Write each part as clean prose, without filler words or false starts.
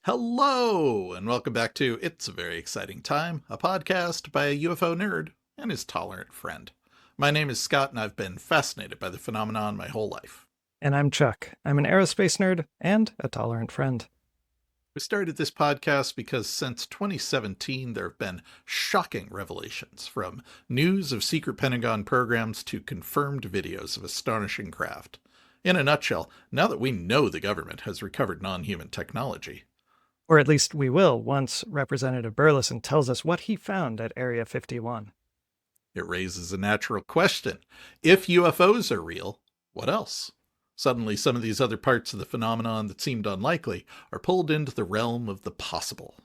Hello, and welcome back to It's a Very Exciting Time, a podcast by a UFO nerd and his tolerant friend. My name is Scott, and I've been fascinated by the phenomenon my whole life. And I'm Chuck. I'm an aerospace nerd and a tolerant friend. We started this podcast because since 2017, there have been shocking revelations, from news of secret Pentagon programs to confirmed videos of astonishing craft. In a nutshell, now that we know the government has recovered non-human technology. Or at least we will once Representative Burlison tells us what he found at Area 51. It raises a natural question. If UFOs are real, what else? Suddenly, some of these other parts of the phenomenon that seemed unlikely are pulled into the realm of the possible.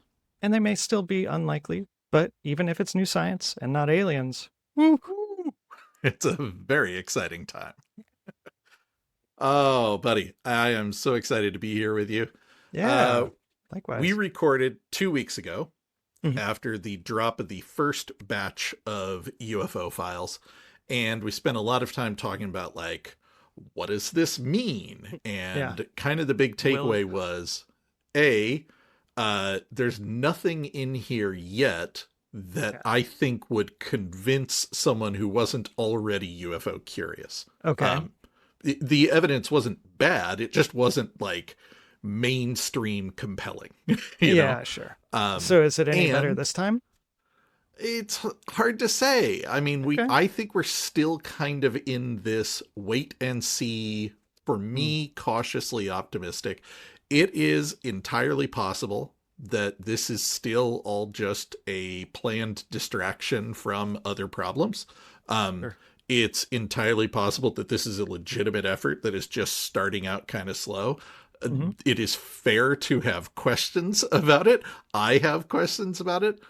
And they may still be unlikely, but even if it's new science and not aliens, woo-hoo! It's a very exciting time. Oh, buddy, I am so excited to be here with you. Yeah, likewise. We recorded 2 weeks ago after the drop of the first batch of UFO files, and we spent a lot of time talking about, like, what does this mean? And kind of the big takeaway was, there's nothing in here yet that I think would convince someone who wasn't already UFO curious. Okay. The evidence wasn't bad. It just wasn't like mainstream compelling. you know? Sure. So is it any better this time? It's hard to say. I mean, I think we're still kind of in this wait and see, for me, cautiously optimistic. It is entirely possible that this is still all just a planned distraction from other problems. Sure. It's entirely possible that this is a legitimate effort that is just starting out kind of slow. It is fair to have questions about it. I have questions about it.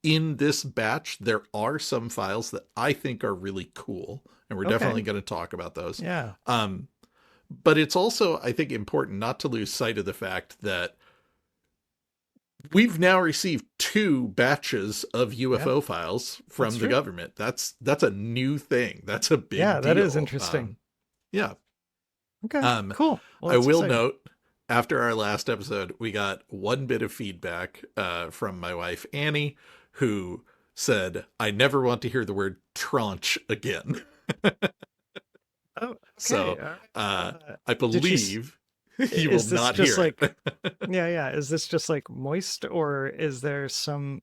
In this batch, there are some files that I think are really cool, and we're definitely going to talk about those. Yeah. But it's also, I think, important not to lose sight of the fact that we've now received 2 batches of UFO files from the government. That's a new thing. That's a big deal. Yeah, that is interesting. Yeah. Okay, cool. Well, I will note, after our last episode, we got one bit of feedback from my wife, Annie, who said, I never want to hear the word tranche again. Oh, okay. So I believe you will not hear it. Is this just like moist, or is there some...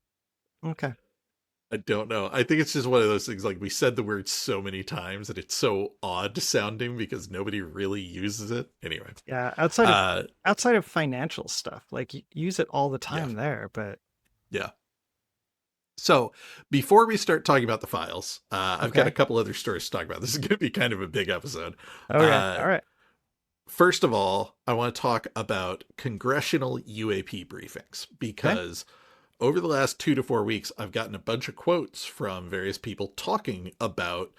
Okay. I don't know. I think it's just one of those things, like, we said the word so many times that it's so odd sounding because nobody really uses it. Anyway. Yeah, outside of financial stuff, like, you use it all the time there, but... Yeah. So before we start talking about the files, I've got a couple other stories to talk about. This is going to be kind of a big episode. Okay, all right. First of all, I want to talk about congressional UAP briefings, because over the last 2 to 4 weeks, I've gotten a bunch of quotes from various people talking about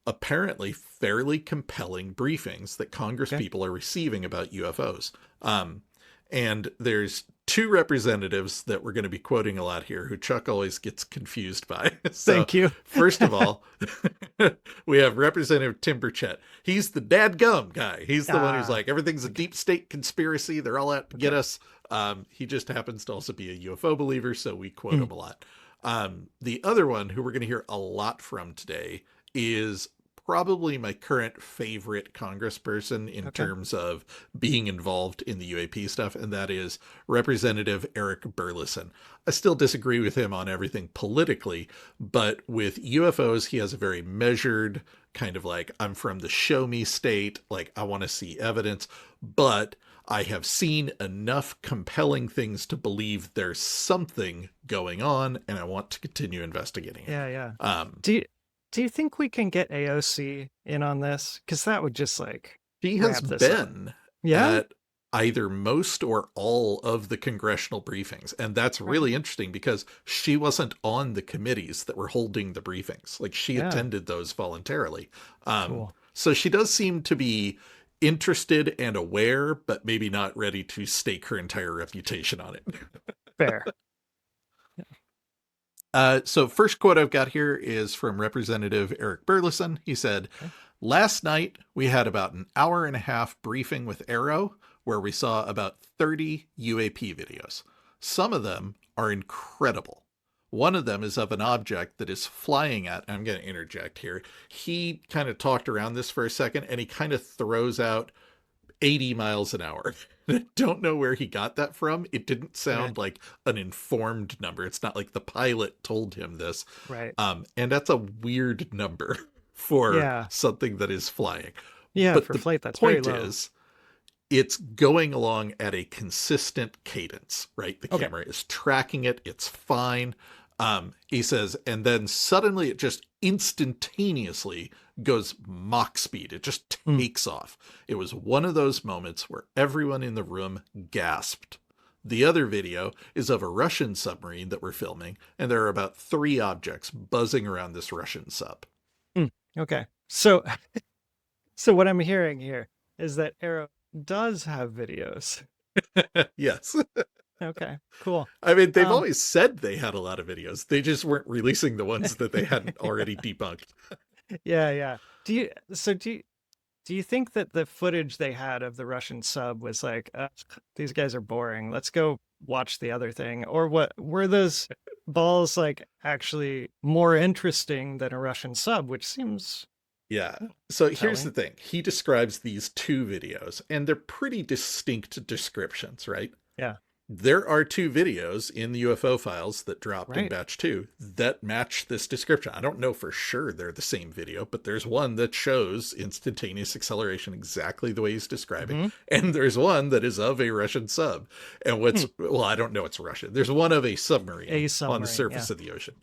apparently fairly compelling briefings that Congress people are receiving about UFOs. And there's 2 representatives that we're going to be quoting a lot here, who Chuck always gets confused by. So, thank you. First of all, we have Representative Tim Burchett. He's the dadgum guy. He's the one who's like, everything's a deep state conspiracy. They're all out to get us. He just happens to also be a UFO believer, so we quote him a lot. The other one, who we're going to hear a lot from today, is probably my current favorite congressperson in terms of being involved in the UAP stuff, and that is Representative Rep Burlison. I still disagree with him on everything politically, but with UFOs, he has a very measured kind of like, I'm from the show me state, like, I want to see evidence, but I have seen enough compelling things to believe there's something going on, and I want to continue investigating it. Yeah. Do you think we can get AOC in on this? Because that would just, like, she has been at either most or all of the congressional briefings. And that's really interesting, because she wasn't on the committees that were holding the briefings. Like, she attended those voluntarily. Cool. So she does seem to be interested and aware, but maybe not ready to stake her entire reputation on it. Fair. So first quote I've got here is from Representative Rep Burlison. He said, "Last night we had about an hour and a half briefing with Arrow where we saw about 30 UAP videos. Some of them are incredible. One of them is of an object that is flying at, I'm going to interject here. He kind of talked around this for a second, and he kind of throws out 80 miles an hour. I don't know where he got that from. It didn't sound like an informed number. It's not like the pilot told him this. Right. And that's a weird number for something that is flying. Yeah, but for the flight, that's point very low. is, it's going along at a consistent cadence, right? The camera is tracking it. It's fine. He says, and then suddenly it just instantaneously goes Mach speed. It just takes off. It was one of those moments where everyone in the room gasped. The other video is of a Russian submarine that we're filming, and there are about 3 objects buzzing around this Russian sub. Okay. So what I'm hearing here is that Arrow does have videos. Yes. Okay, cool. I mean, they've always said they had a lot of videos. They just weren't releasing the ones that they hadn't already debunked. Yeah. Do you think that the footage they had of the Russian sub was like, these guys are boring, let's go watch the other thing? Or what were those balls like actually more interesting than a Russian sub, which seems... Yeah. So here's the thing. He describes these 2 videos, and they're pretty distinct descriptions, right? Yeah. There are 2 videos in the UFO files that dropped in batch 2 that match this description. I don't know for sure they're the same video, but there's one that shows instantaneous acceleration exactly the way he's describing. And there's one that is of a Russian sub. And well, I don't know it's Russian. There's one of a submarine on the surface of the ocean.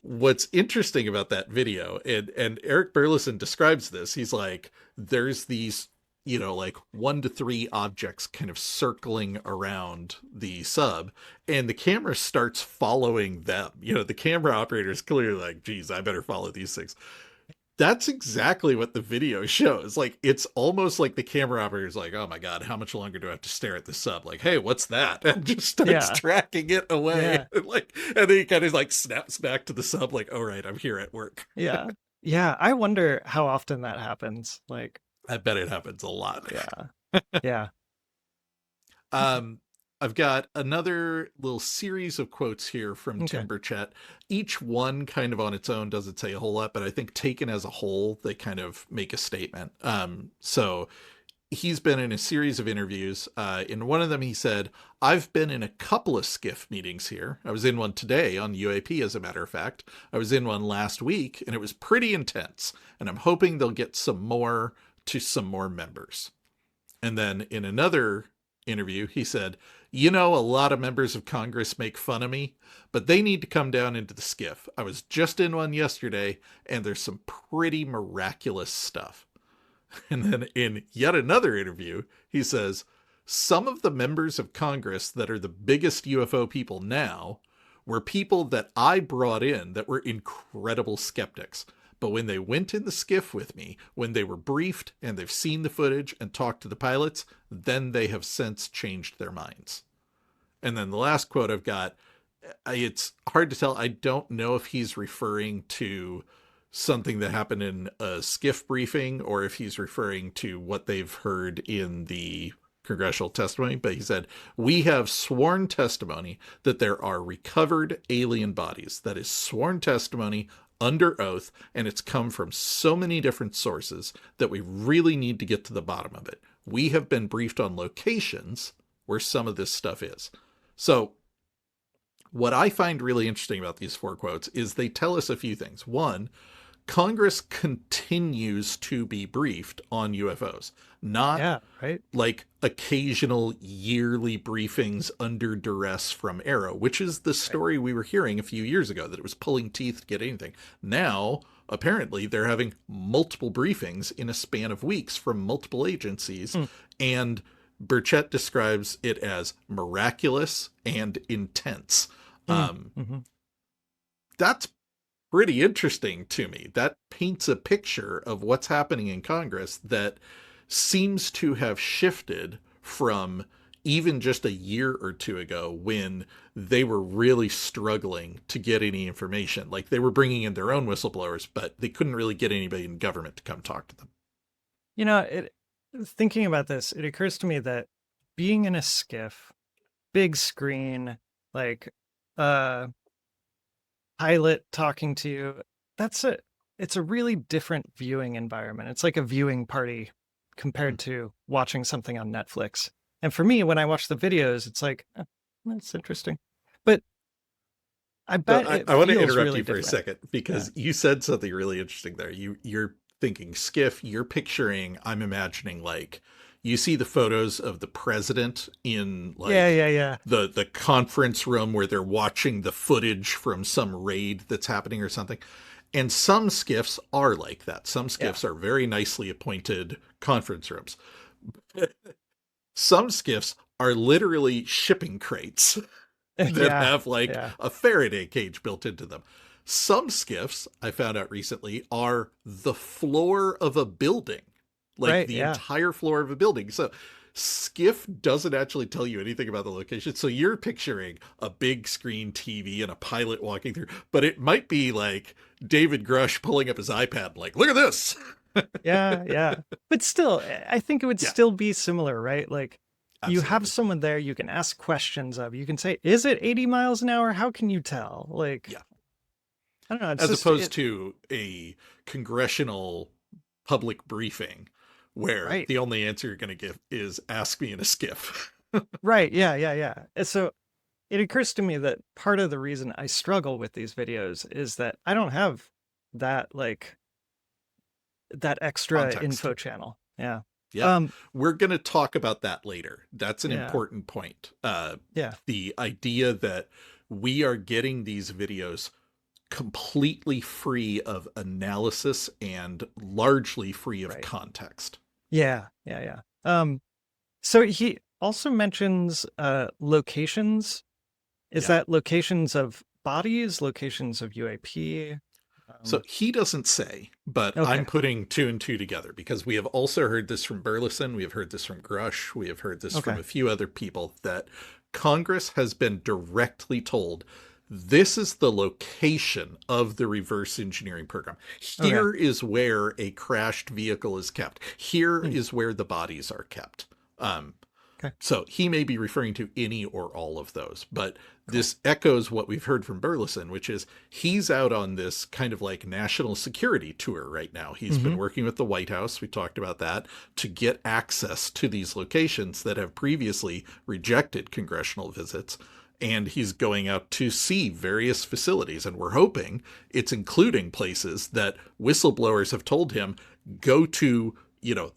What's interesting about that video, and Eric Burlison describes this, he's like, there's these, like 1 to 3 objects kind of circling around the sub, and the camera starts following them. The camera operator is clearly like, geez, I better follow these things. That's exactly what the video shows. Like, it's almost like the camera operator is like, oh my God, how much longer do I have to stare at the sub? Like, hey, what's that? And just starts tracking it away. And then he kind of like snaps back to the sub like, all right, I'm here at work. Yeah. I wonder how often that happens. Like, I bet it happens a lot. Yeah. I've got another little series of quotes here from Timber Chet. Each one kind of on its own doesn't say a whole lot, but I think taken as a whole, they kind of make a statement. So he's been in a series of interviews. In one of them, he said, I've been in a couple of SCIF meetings here. I was in one today on UAP, as a matter of fact. I was in one last week, and it was pretty intense. And I'm hoping they'll get some more members. And then in another interview, he said, a lot of members of Congress make fun of me, but they need to come down into the SCIF. I was just in one yesterday, and there's some pretty miraculous stuff. And then in yet another interview, he says, some of the members of Congress that are the biggest UFO people now were people that I brought in that were incredible skeptics. But when they went in the SCIF with me, when they were briefed and they've seen the footage and talked to the pilots, then they have since changed their minds. And then the last quote I've got, it's hard to tell. I don't know if he's referring to something that happened in a SCIF briefing or if he's referring to what they've heard in the congressional testimony, but he said, we have sworn testimony that there are recovered alien bodies. That is sworn testimony under oath, and it's come from so many different sources that we really need to get to the bottom of it. We have been briefed on locations where some of this stuff is. So what I find really interesting about these 4 quotes is they tell us a few things. One, Congress continues to be briefed on UFOs, not like occasional yearly briefings under duress from Arrow, which is the story we were hearing a few years ago, that it was pulling teeth to get anything. Now, apparently, they're having multiple briefings in a span of weeks from multiple agencies, and Burchett describes it as miraculous and intense. That's pretty interesting to me. That paints a picture of what's happening in Congress that seems to have shifted from even just a year or 2 ago when they were really struggling to get any information. Like, they were bringing in their own whistleblowers, but they couldn't really get anybody in government to come talk to them. thinking about this, it occurs to me that being in a skiff, big screen, like uh pilot talking to you, that's a it's a really different viewing environment. It's like a viewing party Mhm. compared to watching something on Netflix. And for me, when I watch the videos, it's like, that's interesting. But I So bet it I want to feels interrupt really you for a different. second Yeah. because you said something really interesting there. You're thinking skiff, you're picturing, I'm imagining like you see the photos of the president in Yeah, like yeah, yeah. the conference room where they're watching the footage from some raid that's happening or something. And some skiffs are like that. Some Yeah. skiffs are very nicely appointed conference rooms. Some skiffs are literally shipping crates that Yeah. have like Yeah. a Faraday cage built into them. Some skiffs, I found out recently, are the floor of a building, like Right. the Yeah. entire floor of a building. So skiff doesn't actually tell you anything about the location. So you're picturing a big screen TV and a pilot walking through, but it might be like David Grush pulling up his iPad, like, look at this. Yeah. Yeah. But still, I think it would Yeah, still be similar, right? Like you have absolutely. someone there you can ask questions of. You can say, is it 80 miles an hour? How can you tell? Like, Yeah. I don't know. It's As just opposed it. to a congressional public briefing where Right. the only answer you're going to give is ask me in a skiff. Right. Yeah. Yeah. Yeah. And so it occurs to me that part of the reason I struggle with these videos is that I don't have that, like, that extra Context. info channel. Yeah. Yeah. Um, We're going to talk about that later. That's an yeah. important point. Yeah. The idea that we are getting these videos completely free of analysis and largely free of Right. context. Yeah. Yeah. Yeah. So he also mentions locations. Is Yeah. that locations of bodies, locations of UAP? So he doesn't say, but I'm Okay. putting two and two together because we have also heard this from Burlison. We have heard this from Grush. We have heard this from Okay. a few other people that Congress has been directly told this is the location of the reverse engineering program. Okay. Here is where a crashed vehicle is kept. Here Hmm. is where the bodies are kept. Um, Okay. so he may be referring to any or all of those, but Cool. this echoes what we've heard from Burleson, which is he's out on this kind of like national security tour right now. He's been Mm-hmm. working with the White House, we talked about that, to get access to these locations that have previously rejected congressional visits. And he's going out to see various facilities. And we're hoping it's including places that whistleblowers have told him go to,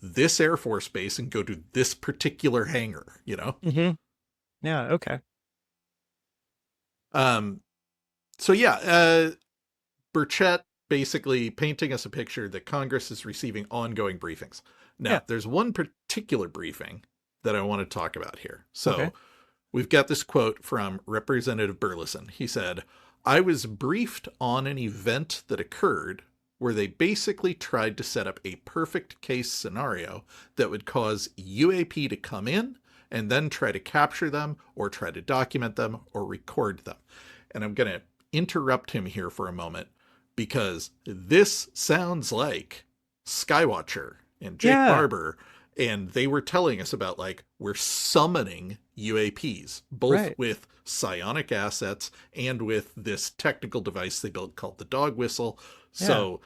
this Air Force base and go to this particular hangar. Mm-hmm. Yeah. Okay. Um, so yeah, Burchett basically painting us a picture that Congress is receiving ongoing briefings. Yeah. Now, there's one particular briefing that I want to talk about here. Okay. So we've got this quote from Representative Burlison. He said, I was briefed on an event that occurred where they basically tried to set up a perfect case scenario that would cause UAP to come in and then try to capture them or try to document them or record them. And I'm going to interrupt him here for a moment because this sounds like Skywatcher and Jake Yeah. Barber, and they were telling us about like we're summoning UAPs, both Right. with psionic assets and with this technical device they built called the dog whistle. Yeah. So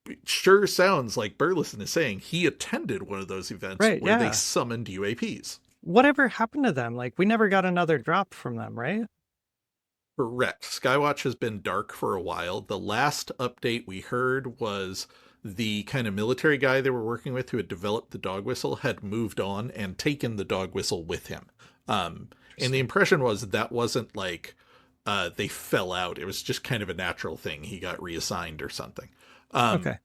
it sure sounds like Burleson is saying he attended one of those events Right. where they Yeah. summoned UAPs. Whatever happened to them? Like we never got another drop from them, right? Correct. Skywatch has been dark for a while. The last update we heard was the kind of military guy they were working with who had developed the dog whistle had moved on and taken the dog whistle with him. And the Interesting. impression was that wasn't like they fell out. It was just kind of a natural thing. He got reassigned or something. Um, Okay.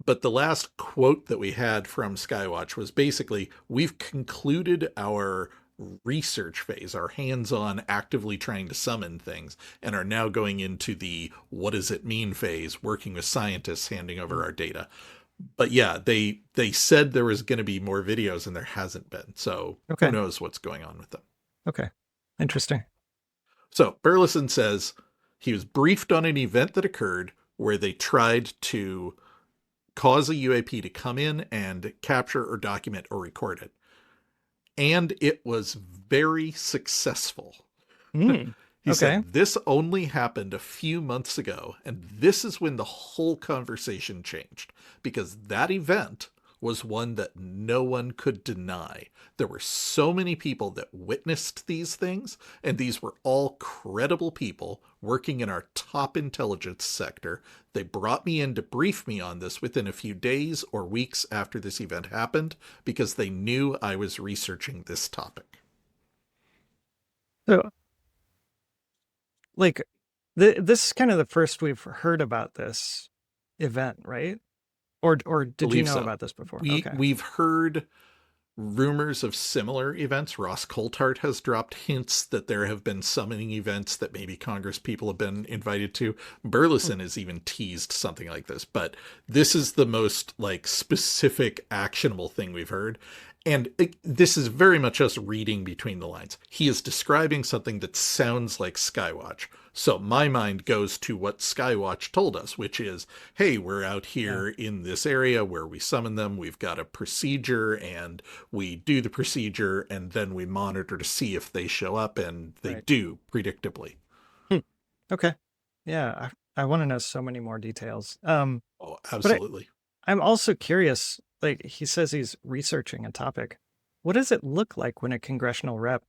but the last quote that we had from Skywatch was basically, we've concluded our research phase, our hands-on actively trying to summon things, and are now going into the what does it mean phase, working with scientists, handing over Mm. our data. But yeah, they said there was going to be more videos and there hasn't been. So who Okay. knows what's going on with them. Okay. Interesting. So Burleson says he was briefed on an event that occurred where they tried to cause a UAP to come in and capture or document or record it. And it was very successful. Mm, He okay. said, this only happened a few months ago, and this is when the whole conversation changed, because that event was one that no one could deny. There were so many people that witnessed these things, and these were all credible people working in our top intelligence sector. They brought me in to brief me on this within a few days or weeks after this event happened, because they knew I was researching this topic. So, like, this is kind of the first we've heard about this event, right? Or did you know about this before? We've heard rumors of similar events. Ross Coulthart has dropped hints that there have been summoning events that maybe Congress people have been invited to. Burlison has even teased something like this, but this is the most like specific, actionable thing we've heard. And this is very much us reading between the lines. He is describing something that sounds like Skywatch. So my mind goes to what Skywatch told us, which is, hey, we're out here in this area where we summon them. We've got a procedure and we do the procedure and then we monitor to see if they show up, and they do predictably. Okay. Yeah. I want to know so many more details. Oh, absolutely. I'm also curious, like he says he's researching a topic. What does it look like when a congressional rep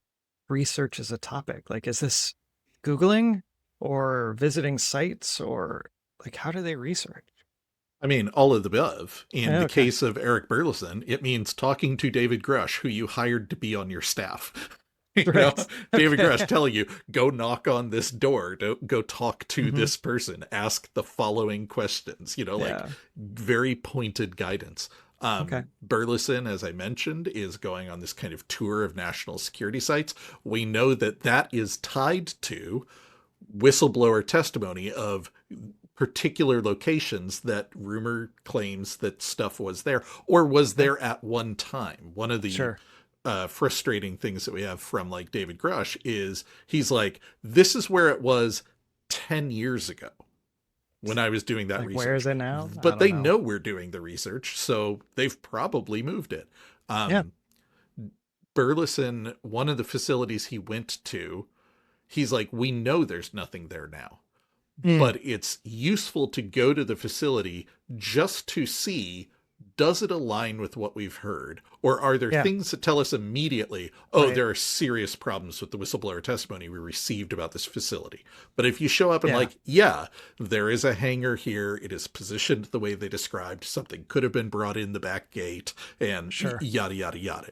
researches a topic? Like, is this Googling or visiting sites, or like, how do they research? I mean, all of the above. In the case of Eric Burlison, it means talking to David Grush, who you hired to be on your staff. David Grush telling you, go knock on this door, go talk to this person, ask the following questions, like very pointed guidance. Burlison, as I mentioned, is going on this kind of tour of national security sites. We know that that is tied to whistleblower testimony of particular locations that rumor claims that stuff was there or was there at one time. One of the frustrating things that we have from like David Grush is he's like, this is where it was 10 years ago when I was doing that research. Where is it now? But they know we're doing the research, so they've probably moved it. Burlison, one of the facilities he went to, he's like, we know there's nothing there now, but it's useful to go to the facility just to see, does it align with what we've heard? Or are there things that tell us immediately, there are serious problems with the whistleblower testimony we received about this facility? But if you show up and there is a hangar here, it is positioned the way they described, something could have been brought in the back gate, and yada, yada, yada.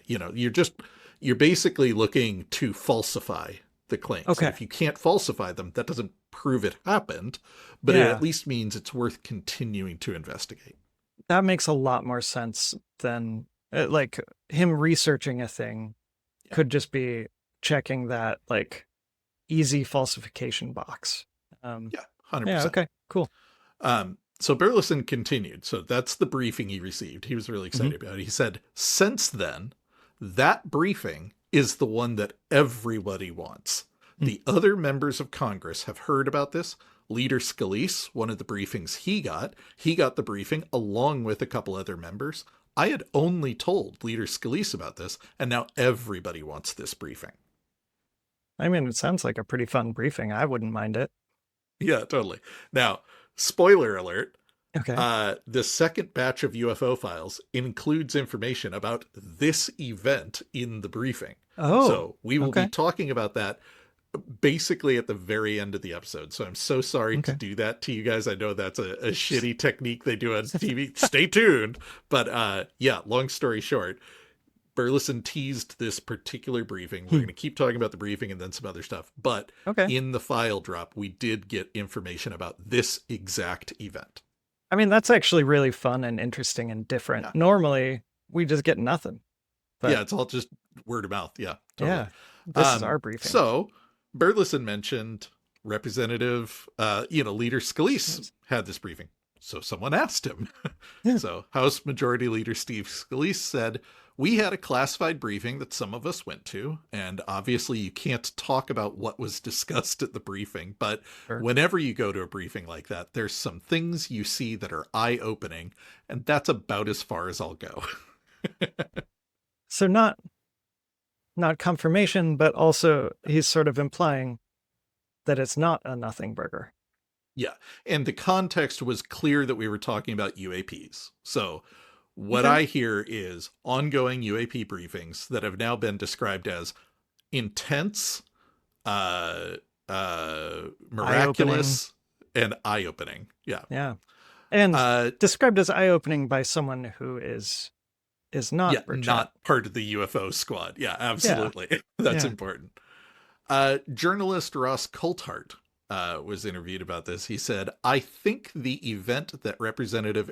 You're basically looking to falsify the claims. Okay. If you can't falsify them, that doesn't prove it happened, but it at least means it's worth continuing to investigate. That makes a lot more sense than like him researching a thing could just be checking that like easy falsification box. 100%. Yeah, okay, cool. So Burlison continued. So that's the briefing he received. He was really excited about it. He said, since then, that briefing is the one that everybody wants. The other members of Congress have heard about this. Leader Scalise, one of the briefings he got the briefing along with a couple other members. I had only told Leader Scalise about this, and now everybody wants this briefing. I mean, it sounds like a pretty fun briefing. I wouldn't mind it. Yeah, totally. Now, spoiler alert. Okay. The second batch of UFO files includes information about this event in the briefing. Oh, so we will be talking about that basically at the very end of the episode. So I'm so sorry to do that to you guys. I know that's a shitty technique they do on TV. Stay tuned. But long story short, Burlison teased this particular briefing. We're going to keep talking about the briefing and then some other stuff. But in the file drop, we did get information about this exact event. I mean, that's actually really fun and interesting and different. Yeah. Normally, we just get nothing. But it's all just word of mouth. Yeah, totally. Yeah, this is our briefing. So Burlison mentioned Representative, Leader Scalise had this briefing. So someone asked him. Yeah. So House Majority Leader Steve Scalise said, "We had a classified briefing that some of us went to, and obviously you can't talk about what was discussed at the briefing, but Sure. whenever you go to a briefing like that, there's some things you see that are eye-opening, and that's about as far as I'll go." So not confirmation, but also he's sort of implying that it's not a nothing burger. Yeah. And the context was clear that we were talking about UAPs. So what Okay. I hear is ongoing UAP briefings that have now been described as intense, uh, Eye-opening. miraculous, and eye-opening. Yeah. Yeah. And Uh, described as eye-opening by someone who is yeah, not Burchett. not part of the UFO squad. Yeah, Yeah. absolutely. That's Yeah. important. Journalist Ross Coulthart was interviewed about this. He said, "I think the event that Representative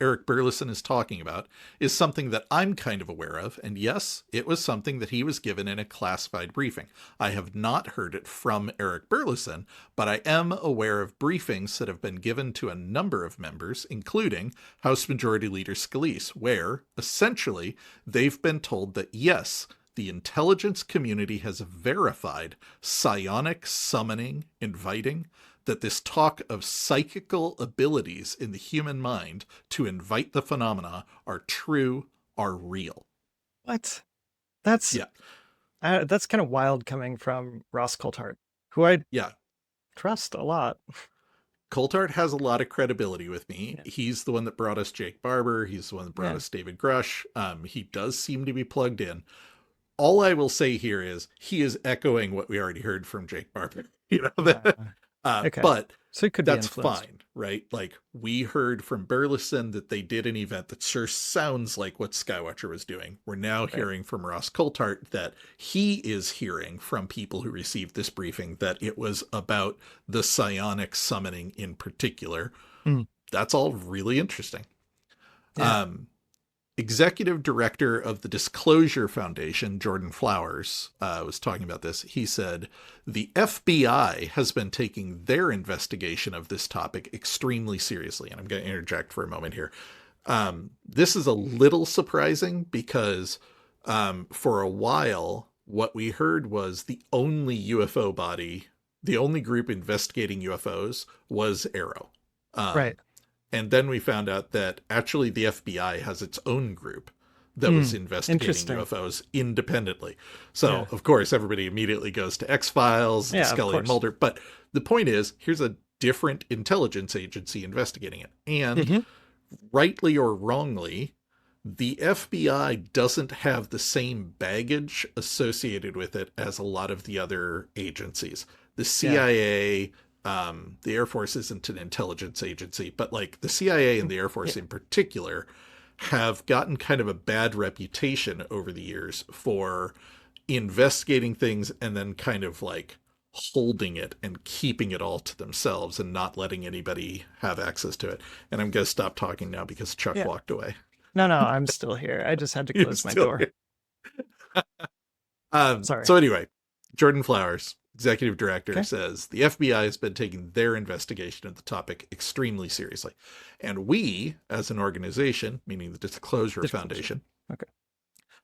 Eric Burlison is talking about is something that I'm kind of aware of. And yes, it was something that he was given in a classified briefing. I have not heard it from Eric Burlison, but I am aware of briefings that have been given to a number of members, including House Majority Leader Scalise, where essentially they've been told that yes, the intelligence community has verified psionic summoning, inviting, that this talk of psychical abilities in the human mind to invite the phenomena are true, are real." What? That's Yeah. that's kind of wild coming from Ross Coulthart, who I Yeah. trust a lot. Coulthart has a lot of credibility with me. Yeah. He's the one that brought us Jake Barber. He's the one that brought Yeah. us David Grush. He does seem to be plugged in. All I will say here is he is echoing what we already heard from Jake Barber. Okay. But So it could be that's influenced. fine, right? Like we heard from Burlison that they did an event that sure sounds like what Skywatcher was doing. We're now hearing from Ross Coulthart that he is hearing from people who received this briefing that it was about the psionic summoning in particular. Mm. That's all really interesting. Yeah. Executive Director of the Disclosure Foundation, Jordan Flowers, was talking about this. He said, "The FBI has been taking their investigation of this topic extremely seriously." And I'm going to interject for a moment here. This is a little surprising because for a while, what we heard was the only UFO body, the only group investigating UFOs was Arrow. Right. And then we found out that actually the FBI has its own group that was investigating Interesting. UFOs independently. So, Yeah. of course, everybody immediately goes to X-Files, Yeah, of Scully and course. Mulder. But the point is, here's a different intelligence agency investigating it. And Mhm. rightly or wrongly, the FBI doesn't have the same baggage associated with it as a lot of the other agencies. The CIA, the Air Force isn't an intelligence agency, but like the CIA and the Air Force in particular have gotten kind of a bad reputation over the years for investigating things and then kind of like holding it and keeping it all to themselves and not letting anybody have access to it. And I'm going to stop talking now because Chuck walked away. No, I'm still here. I just had to close my door. Sorry. So anyway, Jordan Flowers, executive director, says the FBI has been taking their investigation of the topic extremely seriously. And we, as an organization, meaning the Disclosure Foundation,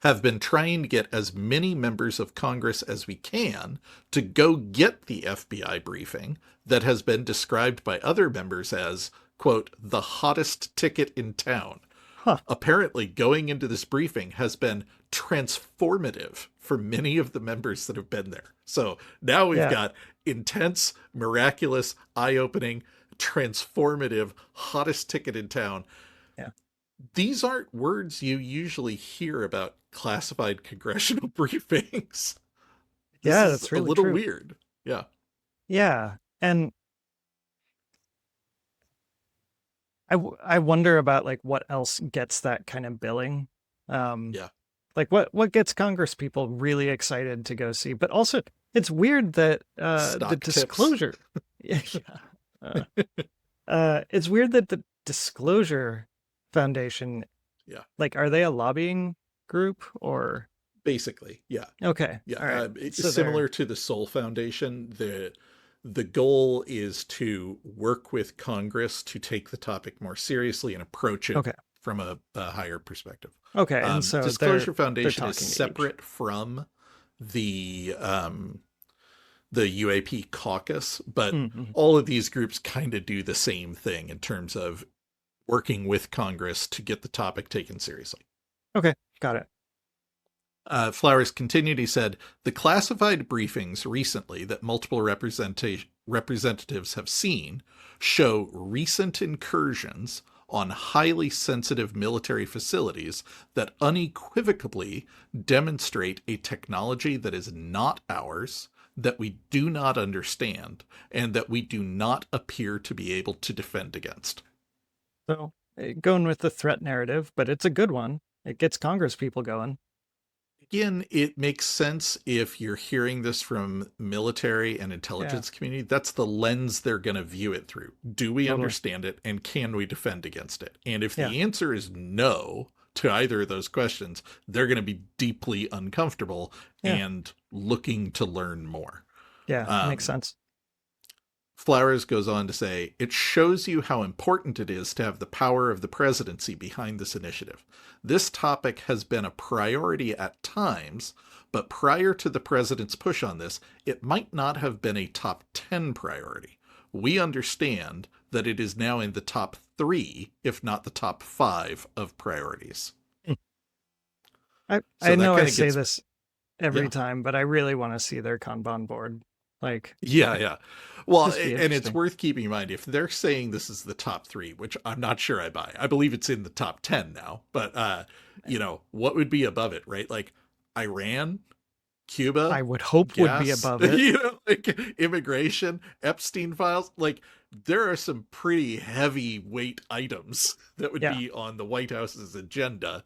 have been trying to get as many members of Congress as we can to go get the FBI briefing that has been described by other members as, quote, the hottest ticket in town. Apparently, going into this briefing has been transformative for many of the members that have been there. So now we've got intense, miraculous, eye-opening, transformative, hottest ticket in town. Yeah. These aren't words you usually hear about classified congressional briefings. That's really a little true. weird. Yeah. Yeah. And I wonder about like what else gets that kind of billing. Like what gets Congress people really excited to go see, but also it's weird that the Disclosure it's weird that the Disclosure Foundation, like, are they a lobbying group or basically? Yeah. Okay. Yeah. All right. It's similar to the Soul Foundation. The goal is to work with Congress to take the topic more seriously and approach it Okay. from a higher perspective. Okay. And so Disclosure they're Foundation is talking to each. separate from the UAP caucus, but Mm-hmm. all of these groups kind of do the same thing in terms of working with Congress to get the topic taken seriously. Okay. Got it. Flowers continued, he said, the classified briefings recently that multiple representatives have seen show recent incursions on highly sensitive military facilities that unequivocally demonstrate a technology that is not ours, that we do not understand, and that we do not appear to be able to defend against. So going with the threat narrative, but it's a good one. It gets Congress people going. Again, it makes sense if you're hearing this from military and intelligence community. That's the lens they're going to view it through. Do we understand it, and can we defend against it? And if the answer is no to either of those questions, they're going to be deeply uncomfortable and looking to learn more. Yeah, makes sense. Flowers goes on to say, it shows you how important it is to have the power of the presidency behind this initiative. This topic has been a priority at times, but prior to the president's push on this, it might not have been a top 10 priority. We understand that it is now in the top 3, if not the top 5 of priorities. I know I say this every time, but I really want to see their Kanban board. Like, yeah. Well, and it's worth keeping in mind, if they're saying this is the top 3, which I'm not sure I buy. I believe it's in the top 10 now, but what would be above it, right? Like Iran, Cuba, I would hope would be above it. Like immigration, Epstein files. Like there are some pretty heavyweight items that would be on the White House's agenda.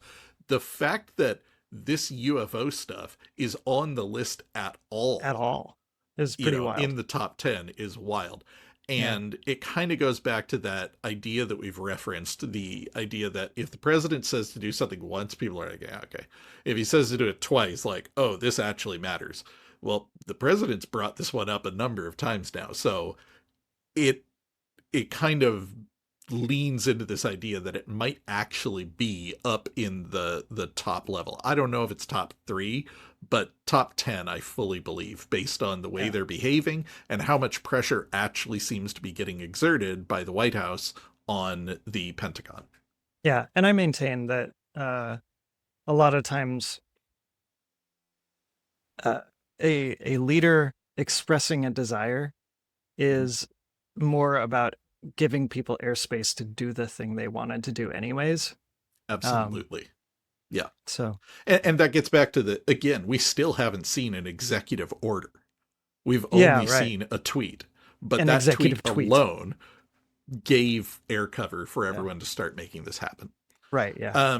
The fact that this UFO stuff is on the list at all is pretty wild. In the top 10 is wild. And it kind of goes back to that idea that we've referenced, the idea that if the president says to do something once, people are like, yeah, okay. If he says to do it twice, like, oh, this actually matters. Well, the president's brought this one up a number of times now. So it kind of leans into this idea that it might actually be up in the top level. I don't know if it's top 3, but top 10, I fully believe, based on the way they're behaving and how much pressure actually seems to be getting exerted by the White House on the Pentagon. Yeah, and I maintain that a lot of times a leader expressing a desire is more about giving people airspace to do the thing they wanted to do anyways. Absolutely. Yeah. So, and that gets back to again, we still haven't seen an executive order. We've only seen a tweet, but that tweet alone gave air cover for everyone to start making this happen. Right. Yeah.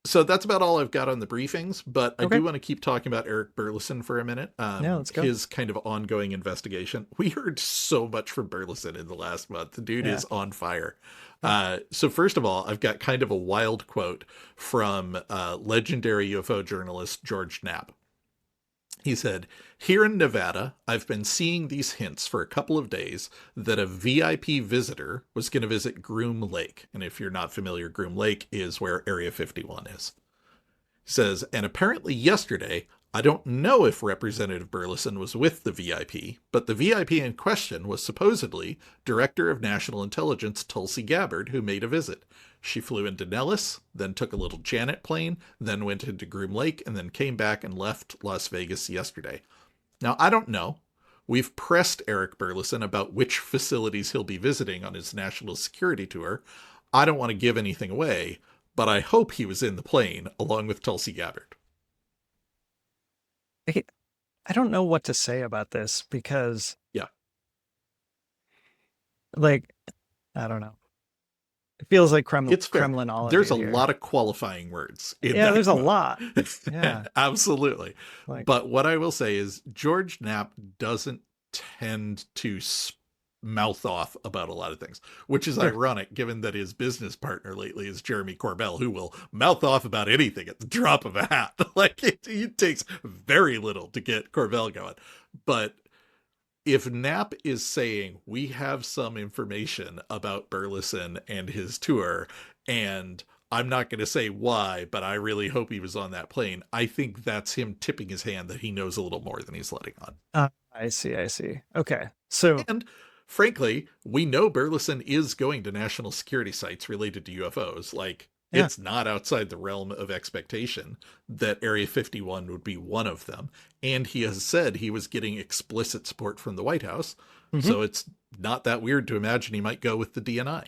So that's about all I've got on the briefings, but I do want to keep talking about Rep Burlison for a minute. Let's go. His kind of ongoing investigation. We heard so much from Burlison in the last month. The dude is on fire. So first of all, I've got kind of a wild quote from legendary UFO journalist George Knapp. He said, here in Nevada, I've been seeing these hints for a couple of days that a VIP visitor was going to visit Groom Lake. And if you're not familiar, Groom Lake is where Area 51 is. He says, and apparently yesterday, I don't know if Representative Burlison was with the VIP, but the VIP in question was supposedly Director of National Intelligence Tulsi Gabbard, who made a visit. She flew into Nellis, then took a little Janet plane, then went into Groom Lake, and then came back and left Las Vegas yesterday. Now, I don't know. We've pressed Rep Burlison about which facilities he'll be visiting on his national security tour. I don't want to give anything away, but I hope he was in the plane along with Tulsi Gabbard. I don't know what to say about this because, I don't know. It feels like Kremlinology. There's a lot of qualifying words. There's a lot. Yeah, absolutely. But what I will say is George Knapp doesn't tend to mouth off about a lot of things, which is ironic given that his business partner lately is Jeremy Corbell, who will mouth off about anything at the drop of a hat. Like it takes very little to get Corbell going. But if Knapp is saying we have some information about Burlison and his tour, and I'm not going to say why, but I really hope he was on that plane, I think that's him tipping his hand that he knows a little more than he's letting on. I see. Okay. So, And frankly, we know Burlison is going to national security sites related to UFOs. Like, yeah. it's not outside the realm of expectation that Area 51 would be one of them. And he has said he was getting explicit support from the White House. So it's not that weird to imagine he might go with the DNI.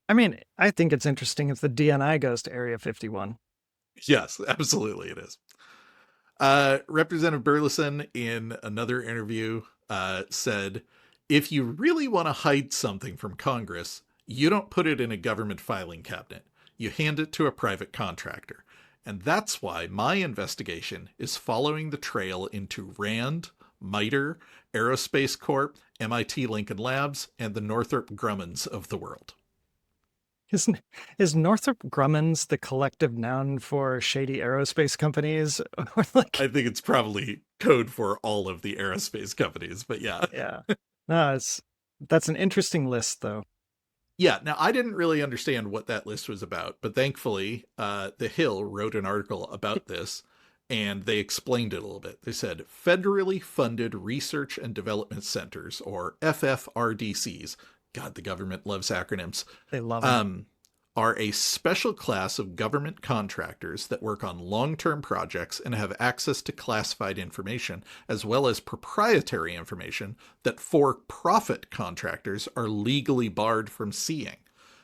I mean, I think it's interesting if the DNI goes to Area 51. Yes, absolutely it is. Representative Burlison, in another interview, said, if you really want to hide something from Congress, you don't put it in a government filing cabinet. You hand it to a private contractor. And that's why my investigation is following the trail into RAND, MITRE, Aerospace Corp, MIT Lincoln Labs, and the Northrop Grummans of the world. Is Northrop Grumman's the collective noun for shady aerospace companies? Or like, I think it's probably code for all of the aerospace companies, but yeah. Yeah. No, that's an interesting list, though. Yeah, now I didn't really understand what that list was about, but thankfully, The Hill wrote an article about this, and they explained it a little bit. They said, federally funded research and development centers, or FFRDCs, God, the government loves acronyms. They love them. Are a special class of government contractors that work on long-term projects and have access to classified information, as well as proprietary information that for-profit contractors are legally barred from seeing.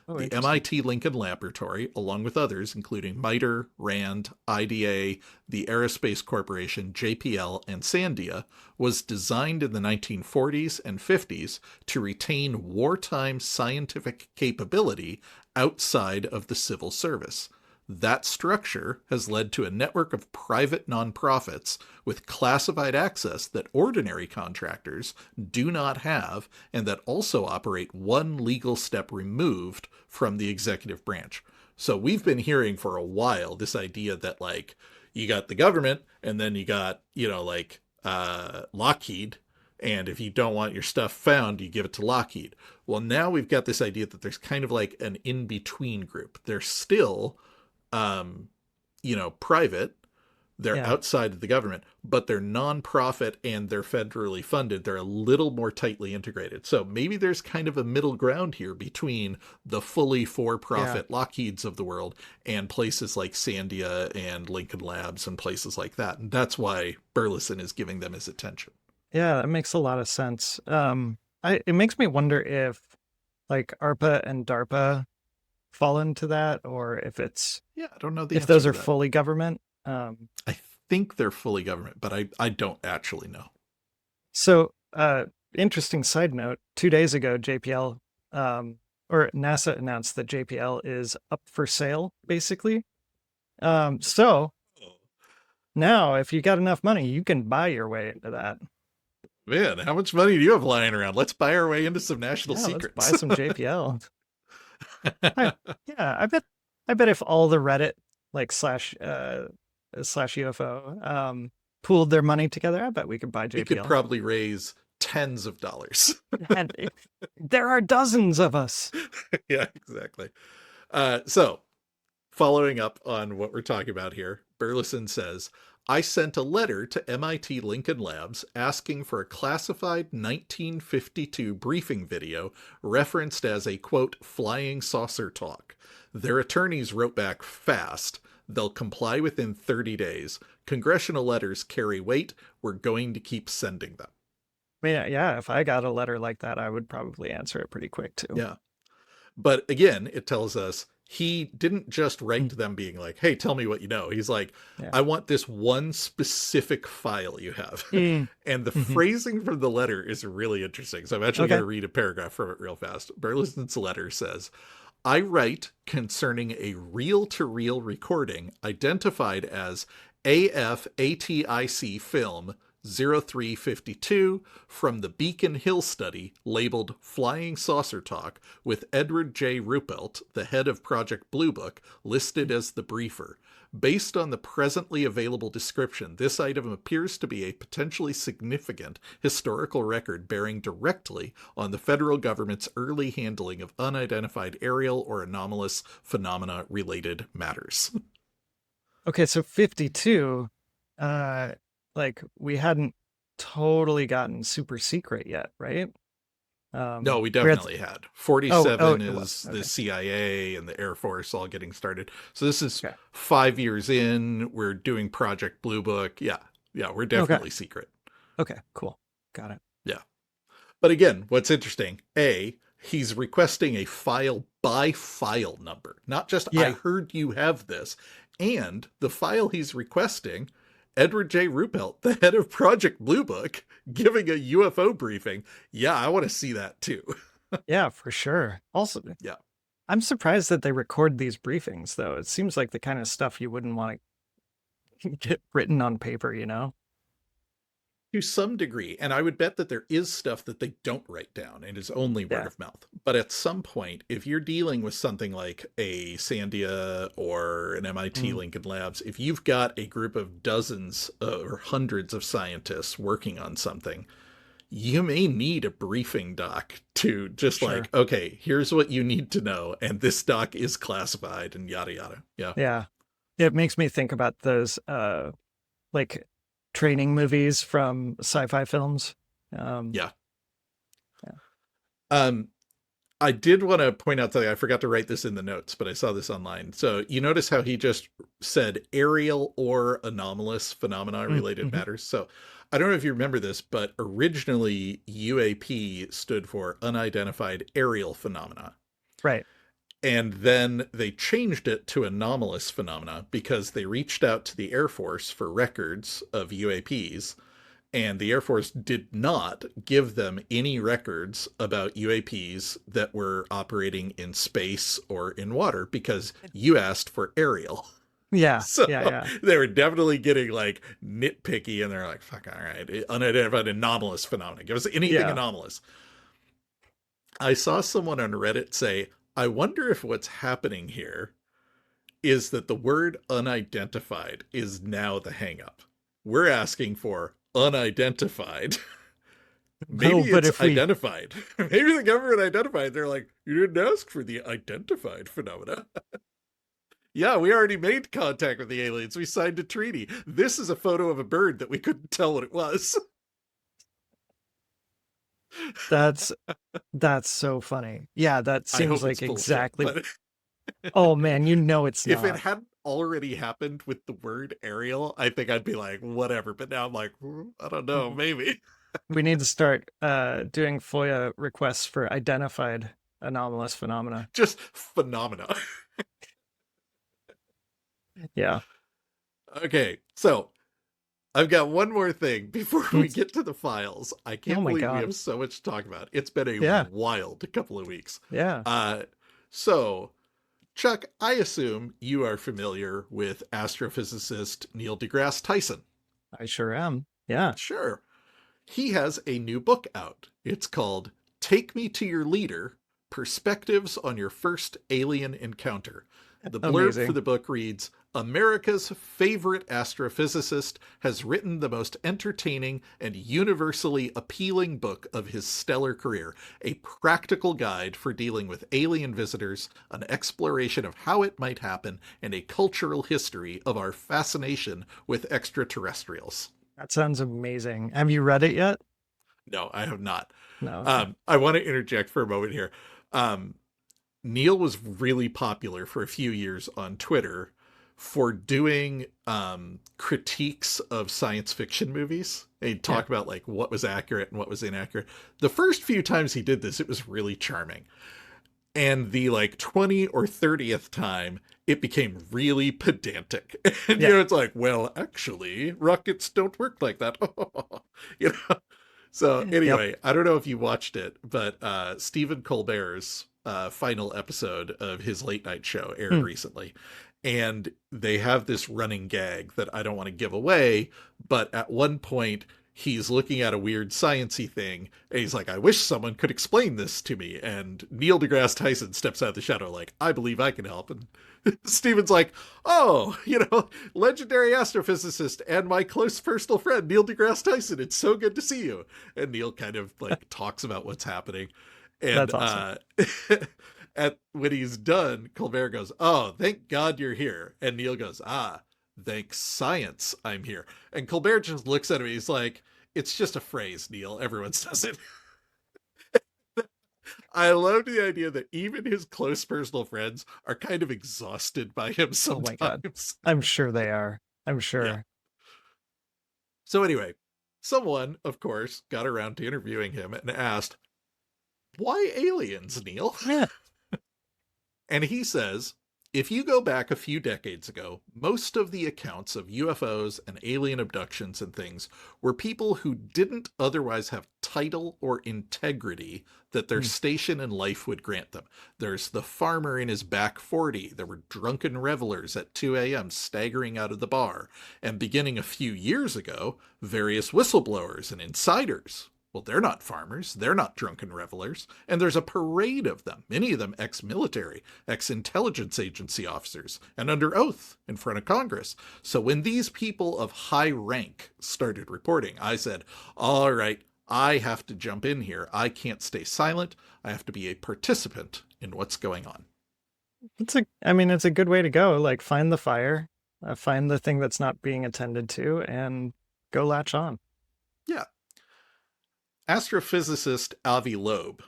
The MIT Lincoln Laboratory, along with others, including MITRE, RAND, IDA, the Aerospace Corporation, JPL, and Sandia, was designed in the 1940s and 50s to retain wartime scientific capability outside of the civil service. That structure has led to a network of private nonprofits with classified access that ordinary contractors do not have, and that also operate one legal step removed from the executive branch. So we've been hearing for a while this idea that, like, you got the government and then you got, Lockheed. And if you don't want your stuff found, you give it to Lockheed. Well, now we've got this idea that there's kind of like an in-between group. They're still private. They're outside of the government, but they're nonprofit and they're federally funded. They're a little more tightly integrated. So maybe there's kind of a middle ground here between the fully for-profit Lockheeds of the world and places like Sandia and Lincoln Labs and places like that. And that's why Burlison is giving them his attention. Yeah, that makes a lot of sense. It makes me wonder if like ARPA and DARPA fall into that, or if it's I don't know if those are fully government. I think they're fully government, but I don't actually know. So, interesting side note: 2 days ago, JPL or NASA announced that JPL is up for sale, basically. So now, if you got enough money, you can buy your way into that. Man, how much money do you have lying around? Let's buy our way into some national secrets. Let's buy some JPL. I bet if all the Reddit like slash UFO pooled their money together, I bet we could buy JPL. We could probably raise tens of dollars. And there are dozens of us. Yeah, exactly. So following up on what we're talking about here, Burlison says, I sent a letter to MIT Lincoln Labs asking for a classified 1952 briefing video referenced as a, quote, flying saucer talk. Their attorneys wrote back fast. They'll comply within 30 days. Congressional letters carry weight. We're going to keep sending them. I mean, yeah, if I got a letter like that, I would probably answer it pretty quick too. Yeah. But again, it tells us he didn't just write to them being like, hey, tell me what you know. He's like, I want this one specific file you have. And the phrasing from the letter is really interesting. So I'm actually going to read a paragraph from it real fast. Burlison's letter says, I write concerning a reel-to-reel recording identified as AFATIC film 0352 from the Beacon Hill study labeled Flying Saucer Talk with Edward J. Ruppelt, the head of Project Blue Book, listed as the briefer. Based on the presently available description, this item appears to be a potentially significant historical record bearing directly on the federal government's early handling of unidentified aerial or anomalous phenomena related matters. Okay, so 52, like we hadn't totally gotten super secret yet, right? No, we we're at definitely had. 47 it is was. the Okay. CIA and the Air Force all getting started. So this is Okay. 5 years in. We're doing Project Blue Book. Yeah. Yeah, we're definitely secret. Okay, cool. Got it. Yeah. But again, what's interesting, he's requesting a file by file number, not just I Yeah. heard you have this. And the file he's requesting, Edward J. Ruppelt, the head of Project Blue Book, giving a UFO briefing. Yeah, I want to see that too. Yeah, for sure. Also, Yeah. I'm surprised that they record these briefings, though. It seems like the kind of stuff you wouldn't want to get written on paper, you know? To some degree, and I would bet that there is stuff that they don't write down and is only word of mouth. But at some point, if you're dealing with something like a Sandia or an MIT Lincoln Labs, if you've got a group of dozens or hundreds of scientists working on something, you may need a briefing doc to just like, okay, here's what you need to know, and this doc is classified and yada yada. Yeah. Yeah. It makes me think about those like training movies from sci-fi films. Yeah. I did want to point out that I forgot to write this in the notes, but I saw this online. So you notice how he just said aerial or anomalous phenomena related matters. So I don't know if you remember this, but originally UAP stood for unidentified aerial phenomena. Right. And then they changed it to anomalous phenomena because they reached out to the Air Force for records of UAPs, and the Air Force did not give them any records about UAPs that were operating in space or in water because you asked for aerial. Yeah. So yeah. they were definitely getting like nitpicky, and they're like, fuck, all right, unidentified anomalous phenomena. Give us anything anomalous. I saw someone on Reddit say, I wonder if what's happening here is that the word unidentified is now the hangup. We're asking for unidentified. Maybe it's identified. Maybe the government identified. They're like, you didn't ask for the identified phenomena. Yeah, we already made contact with the aliens. We signed a treaty. This is a photo of a bird that we couldn't tell what it was. That's so funny. Yeah, that seems like exactly. Bullshit, oh man, you know it's not. If it hadn't already happened with the word aerial, I think I'd be like, whatever. But now I'm like, I don't know, maybe. We need to start doing FOIA requests for identified anomalous phenomena. Just phenomena. Yeah. Okay, so I've got one more thing before we get to the files. I can't believe we have so much to talk about. It's been a wild couple of weeks. Yeah. So, Chuck, I assume you are familiar with astrophysicist Neil deGrasse Tyson. I sure am. Yeah. Sure. He has a new book out. It's called Take Me to Your Leader, Perspectives on Your First Alien Encounter. The blurb for the book reads, America's favorite astrophysicist has written the most entertaining and universally appealing book of his stellar career, a practical guide for dealing with alien visitors, an exploration of how it might happen, and a cultural history of our fascination with extraterrestrials. That sounds amazing. Have you read it yet? No, I have not. No. Okay. I want to interject for a moment here. Neil was really popular for a few years on Twitter for doing critiques of science fiction movies. He'd talk about like what was accurate and what was inaccurate. The first few times he did this, it was really charming. And the like 20 or 30th time, it became really pedantic. And, you know, it's like, well, actually, rockets don't work like that. You know? So anyway, I don't know if you watched it, but Stephen Colbert's final episode of his late night show aired recently. And they have this running gag that I don't want to give away, but at one point he's looking at a weird science-y thing, and he's like, I wish someone could explain this to me. And Neil deGrasse Tyson steps out of the shadow like, I believe I can help. And Steven's like, oh, legendary astrophysicist and my close personal friend, Neil deGrasse Tyson. It's so good to see you. And Neil kind of like talks about what's happening. And That's awesome. when he's done, Colbert goes, oh, thank God you're here. And Neil goes, thank science I'm here. And Colbert just looks at him. He's like, it's just a phrase, Neil. Everyone says it. I love the idea that even his close personal friends are kind of exhausted by him sometimes. Oh my God. I'm sure they are. I'm sure. Yeah. So anyway, someone, of course, got around to interviewing him and asked, why aliens, Neil? Yeah. And he says, if you go back a few decades ago, most of the accounts of UFOs and alien abductions and things were people who didn't otherwise have title or integrity that their station in life would grant them. There's the farmer in his back 40. There were drunken revelers at 2 a.m. staggering out of the bar. And beginning a few years ago, various whistleblowers and insiders. Well, they're not farmers. They're not drunken revelers. And there's a parade of them, many of them ex-military, ex-intelligence agency officers, and under oath in front of Congress. So when these people of high rank started reporting, I said, all right, I have to jump in here. I can't stay silent. I have to be a participant in what's going on. It's a good way to go. Like, find the fire, find the thing that's not being attended to, and go latch on. Yeah. Astrophysicist Avi Loeb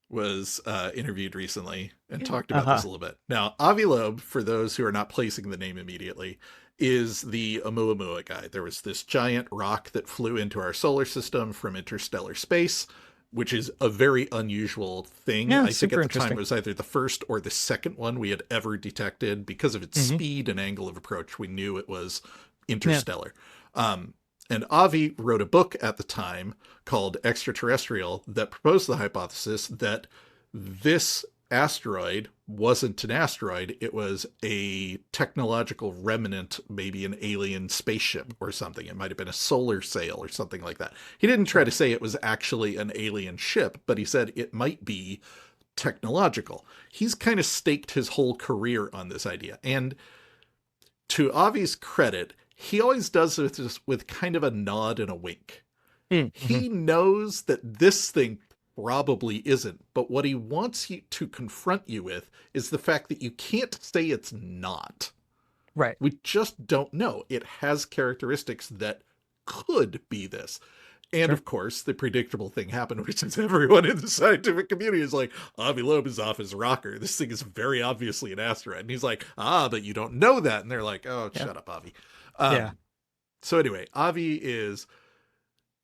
was interviewed recently and talked about this a little bit. Now, Avi Loeb, for those who are not placing the name immediately, is the Oumuamua guy. There was this giant rock that flew into our solar system from interstellar space, which is a very unusual thing. Yeah, I think at the time interesting. it was either the first or the second one we had ever detected. Because of its speed and angle of approach, we knew it was interstellar. And Avi wrote a book at the time called Extraterrestrial that proposed the hypothesis that this asteroid wasn't an asteroid. It was a technological remnant, maybe an alien spaceship or something. It might have been a solar sail or something like that. He didn't try to say it was actually an alien ship, but he said it might be technological. He's kind of staked his whole career on this idea. And to Avi's credit, he always does this with kind of a nod and a wink. He knows that this thing probably isn't, but what he wants you to confront you with is the fact that you can't say it's not. Right. We just don't know. It has characteristics that could be this. And of course, the predictable thing happened, which is everyone in the scientific community is like, Avi Loeb is off his rocker. This thing is very obviously an asteroid. And he's like, but you don't know that. And they're like, oh, shut up, Avi. So anyway, Avi is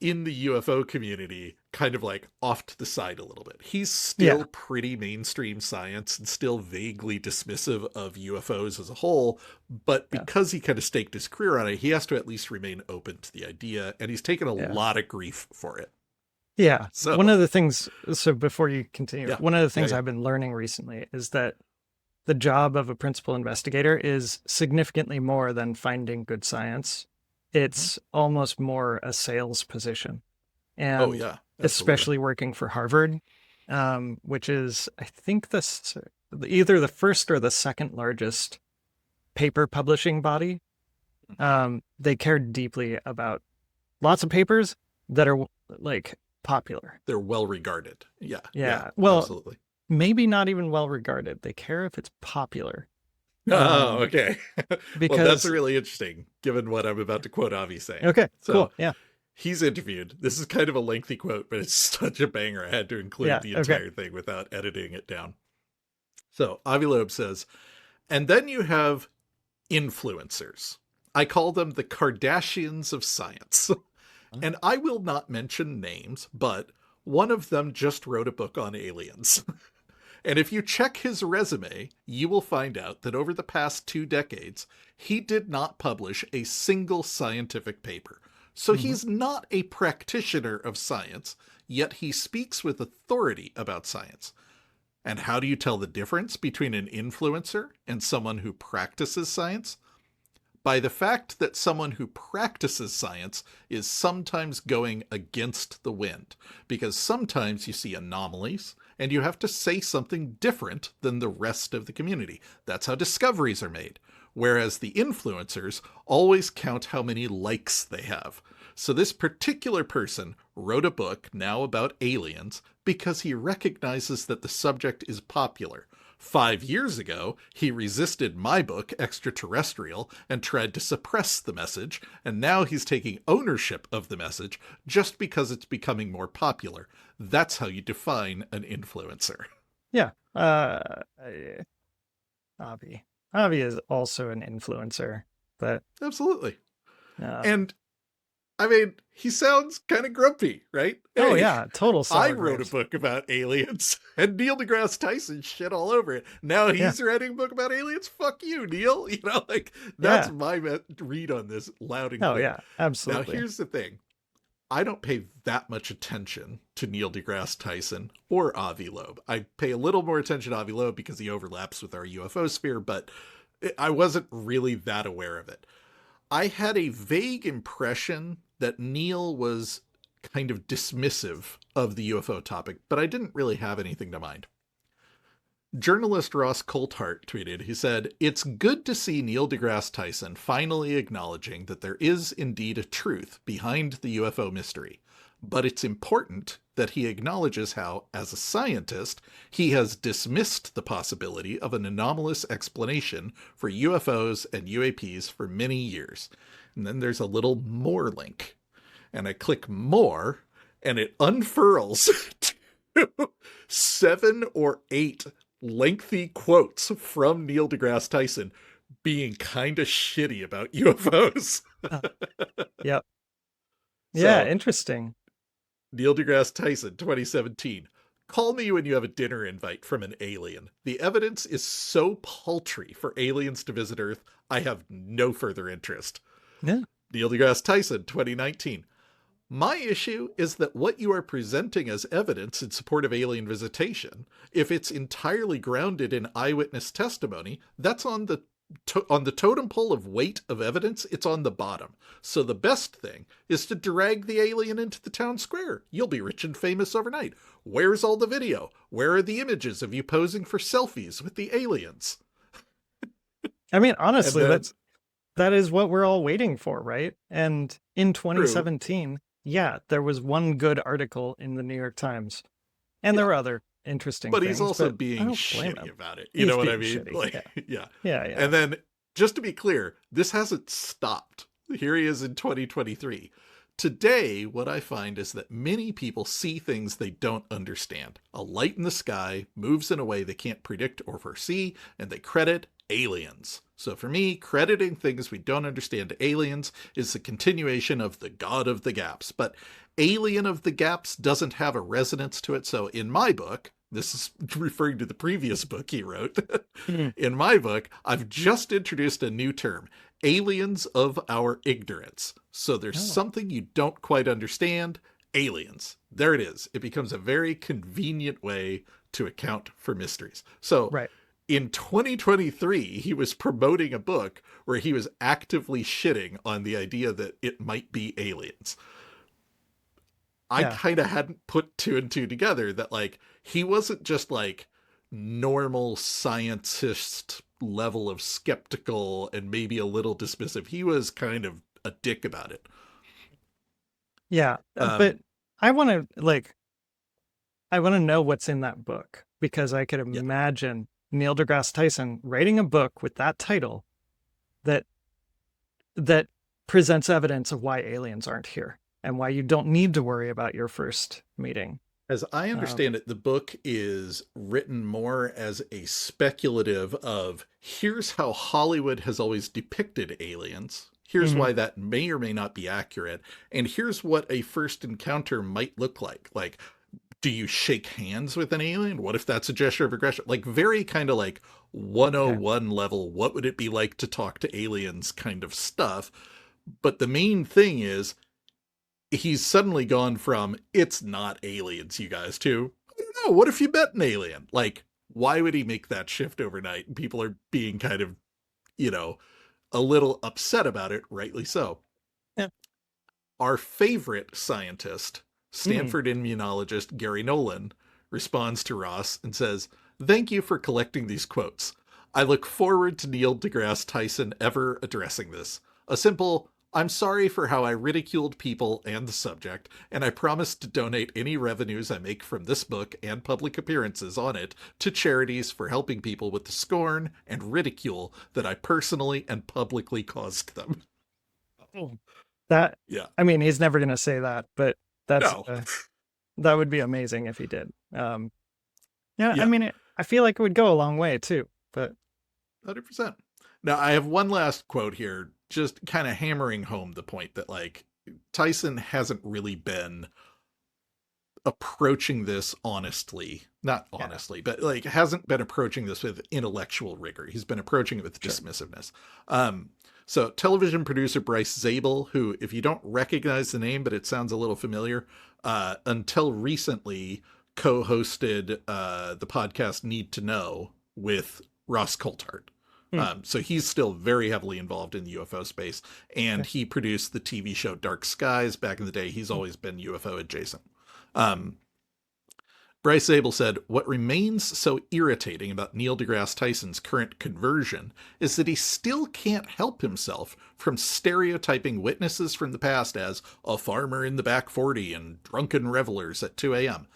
in the UFO community kind of like off to the side a little bit. He's still pretty mainstream science and still vaguely dismissive of UFOs as a whole, but because he kind of staked his career on it, he has to at least remain open to the idea, and he's taken a lot of grief for it. Yeah. So one of the things, so before you continue, one of the things I've been learning recently is that the job of a principal investigator is significantly more than finding good science. It's almost more a sales position. And especially working for Harvard, which is, I think, either the first or the second largest paper publishing body. They care deeply about lots of papers that are like popular. They're well regarded. Yeah. Well, absolutely. Maybe not even well regarded. They care if it's popular. Oh, okay. Because well, that's really interesting, given what I'm about to quote Avi saying. Okay, cool. Yeah. He's interviewed. This is kind of a lengthy quote, but it's such a banger. I had to include the entire thing without editing it down. So Avi Loeb says, and then you have influencers. I call them the Kardashians of science. And I will not mention names, but one of them just wrote a book on aliens. And if you check his resume, you will find out that over the past 2 decades, he did not publish a single scientific paper. So he's not a practitioner of science, yet he speaks with authority about science. And how do you tell the difference between an influencer and someone who practices science? by the fact that someone who practices science is sometimes going against the wind, because sometimes you see anomalies and you have to say something different than the rest of the community. That's how discoveries are made. Whereas the influencers always count how many likes they have. So this particular person wrote a book now about aliens because he recognizes that the subject is popular. 5 years ago, he resisted my book, Extraterrestrial, and tried to suppress the message, and now he's taking ownership of the message just because it's becoming more popular. That's how you define an influencer. Yeah. Avi. Avi is also an influencer, but absolutely. And I mean, he sounds kind of grumpy, right? Oh, yeah, total sour I wrote a book about aliens, and Neil deGrasse Tyson shit all over it. Now he's writing a book about aliens? Fuck you, Neil. You know, like, that's my read on this loud and clear. Oh, yeah, absolutely. Now, here's the thing. I don't pay that much attention to Neil deGrasse Tyson or Avi Loeb. I pay a little more attention to Avi Loeb because he overlaps with our UFO sphere, but I wasn't really that aware of it. I had a vague impression that Neil was kind of dismissive of the UFO topic, but I didn't really have anything to mind. Journalist Ross Coulthart tweeted, he said, "It's good to see Neil deGrasse Tyson finally acknowledging that there is indeed a truth behind the UFO mystery, but it's important that he acknowledges how, as a scientist, he has dismissed the possibility of an anomalous explanation for UFOs and UAPs for many years." And then there's a little more link. And I click more, and it unfurls to 7 or 8 lengthy quotes from Neil deGrasse Tyson being kind of shitty about UFOs. Yep. Yeah, interesting. Neil deGrasse Tyson, 2017. "Call me when you have a dinner invite from an alien. The evidence is so paltry for aliens to visit Earth, I have no further interest." Yeah. Neil deGrasse Tyson, 2019. "My issue is that what you are presenting as evidence in support of alien visitation, if it's entirely grounded in eyewitness testimony, that's on the totem pole of weight of evidence, it's on the bottom. So the best thing is to drag the alien into the town square. You'll be rich and famous overnight. Where's all the video? Where are the images of you posing for selfies with the aliens?" I mean, honestly, that is what we're all waiting for, right? And in 2017, there was one good article in the New York Times. And there were other interesting things. But he's also being shitty about it. You know what I mean? Like, yeah. And then, just to be clear, this hasn't stopped. Here he is in 2023. Today, what I find is that many people see things they don't understand. A light in the sky moves in a way they can't predict or foresee, and they credit aliens. So for me, crediting things we don't understand to aliens is the continuation of the God of the Gaps. But Alien of the Gaps doesn't have a resonance to it. So in my book, this is referring to the previous book he wrote. In my book, I've just introduced a new term, aliens of our ignorance. So there's something you don't quite understand, aliens. There it is. It becomes a very convenient way to account for mysteries. So in 2023, he was promoting a book where he was actively shitting on the idea that it might be aliens. I kind of hadn't put 2 and 2 together, that like he wasn't just like normal scientist level of skeptical and maybe a little dismissive. He was kind of a dick about it. Yeah, but I want to know what's in that book, because I could imagine Neil deGrasse Tyson writing a book with that title that presents evidence of why aliens aren't here and why you don't need to worry about your first meeting. As I understand it, the book is written more as a speculative of, here's how Hollywood has always depicted aliens. Here's why that may or may not be accurate. And here's what a first encounter might look like. Like, do you shake hands with an alien? What if that's a gesture of aggression? Like, very kind of like 101 level, what would it be like to talk to aliens kind of stuff. But the main thing is, he's suddenly gone from, it's not aliens, you guys, to, I don't know, what if you met an alien? Like, why would he make that shift overnight? And people are being kind of, a little upset about it, rightly so. Yeah. Our favorite scientist, Mm. Stanford immunologist Gary Nolan, responds to Ross and says, "Thank you for collecting these quotes. I look forward to Neil deGrasse Tyson ever addressing this. A simple, I'm sorry for how I ridiculed people and the subject, and I promise to donate any revenues I make from this book and public appearances on it to charities for helping people with the scorn and ridicule that I personally and publicly caused them." Oh. That, Yeah. I mean, he's never going to say that, but that's No. that would be amazing if he did. Yeah, Yeah. I mean, I feel like it would go a long way too, but 100%. Now, I have one last quote here, just kind of hammering home the point that, like, Tyson hasn't really been approaching this honestly. Not honestly, but, like, hasn't been approaching this with intellectual rigor. He's been approaching it with dismissiveness. So television producer Bryce Zabel, who, if you don't recognize the name, but it sounds a little familiar, until recently co-hosted the podcast Need to Know with Ross Coulthart. So he's still very heavily involved in the UFO space, and he produced the TV show Dark Skies back in the day. He's always been UFO adjacent. Bryce Zabel said, "What remains so irritating about Neil deGrasse Tyson's current conversion is that he still can't help himself from stereotyping witnesses from the past as a farmer in the back 40 and drunken revelers at 2 a.m.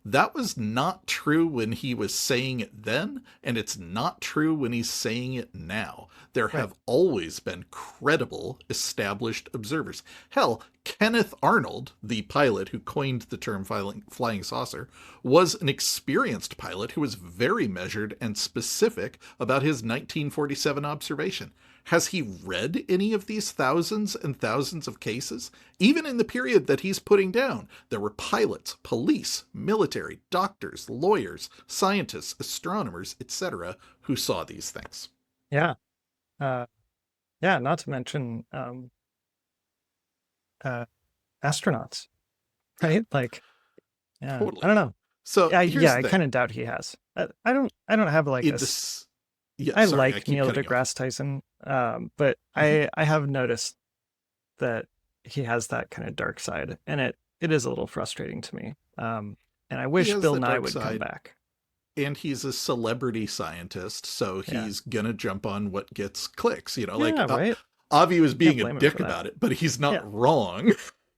That was not true when he was saying it then, and it's not true when he's saying it now. There have always been credible, established observers. Hell, Kenneth Arnold, the pilot who coined the term flying saucer, was an experienced pilot who was very measured and specific about his 1947 observation. Has he read any of these thousands and thousands of cases? Even in the period that he's putting down, there were pilots, police, military, doctors, lawyers, scientists, astronomers, etc., who saw these things." yeah, yeah. Not to mention astronauts, right? Like, yeah, Totally. I don't know. So I kind of doubt he has. I don't have like I like Neil deGrasse Tyson, but I have noticed that he has that kind of dark side, and it is a little frustrating to me. And I wish Bill Nye would come back. And he's a celebrity scientist, so he's gonna jump on what gets clicks. You know, like Avi was being a dick about it, but he's not wrong.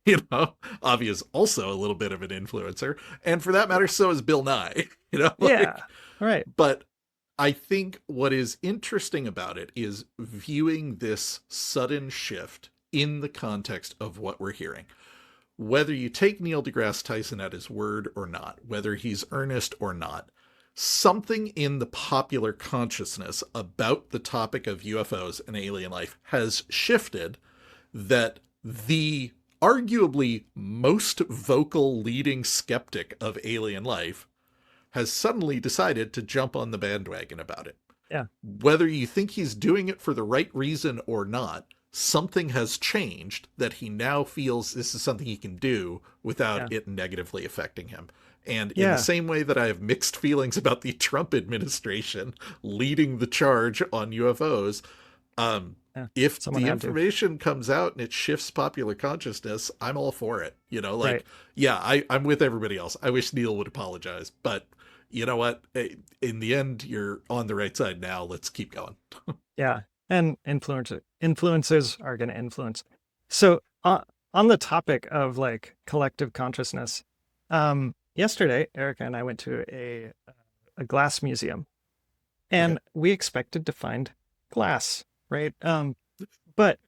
You know, Avi is also a little bit of an influencer, and for that matter, so is Bill Nye. You know, right. But I think what is interesting about it is viewing this sudden shift in the context of what we're hearing. Whether you take Neil deGrasse Tyson at his word or not, whether he's earnest or not, something in the popular consciousness about the topic of UFOs and alien life has shifted, that the arguably most vocal leading skeptic of alien life has suddenly decided to jump on the bandwagon about it. Yeah. Whether you think he's doing it for the right reason or not, something has changed that he now feels this is something he can do without it negatively affecting him. And in the same way that I have mixed feelings about the Trump administration leading the charge on UFOs, if the information comes out and it shifts popular consciousness, I'm all for it. You know, like, I'm with everybody else. I wish Neil would apologize, but you know what? In the end, you're on the right side now. Let's keep going. Yeah. And influencers are going to influence. So on the topic of like collective consciousness, yesterday, Erica and I went to a glass museum, and we expected to find glass, right? But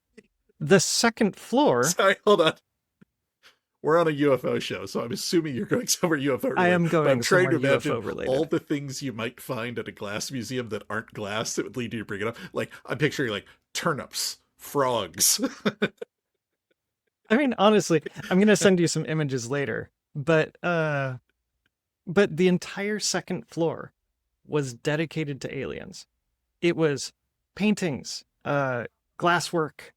the second floor. Sorry, hold on. We're on a UFO show, so I'm assuming you're going somewhere UFO related. I am going somewhere UFO related. All the things you might find at a glass museum that aren't glass that would lead you to bring it up. Like, I'm picturing like turnips, frogs. I mean, honestly, I'm going to send you some images later, but the entire second floor was dedicated to aliens. It was paintings, glasswork,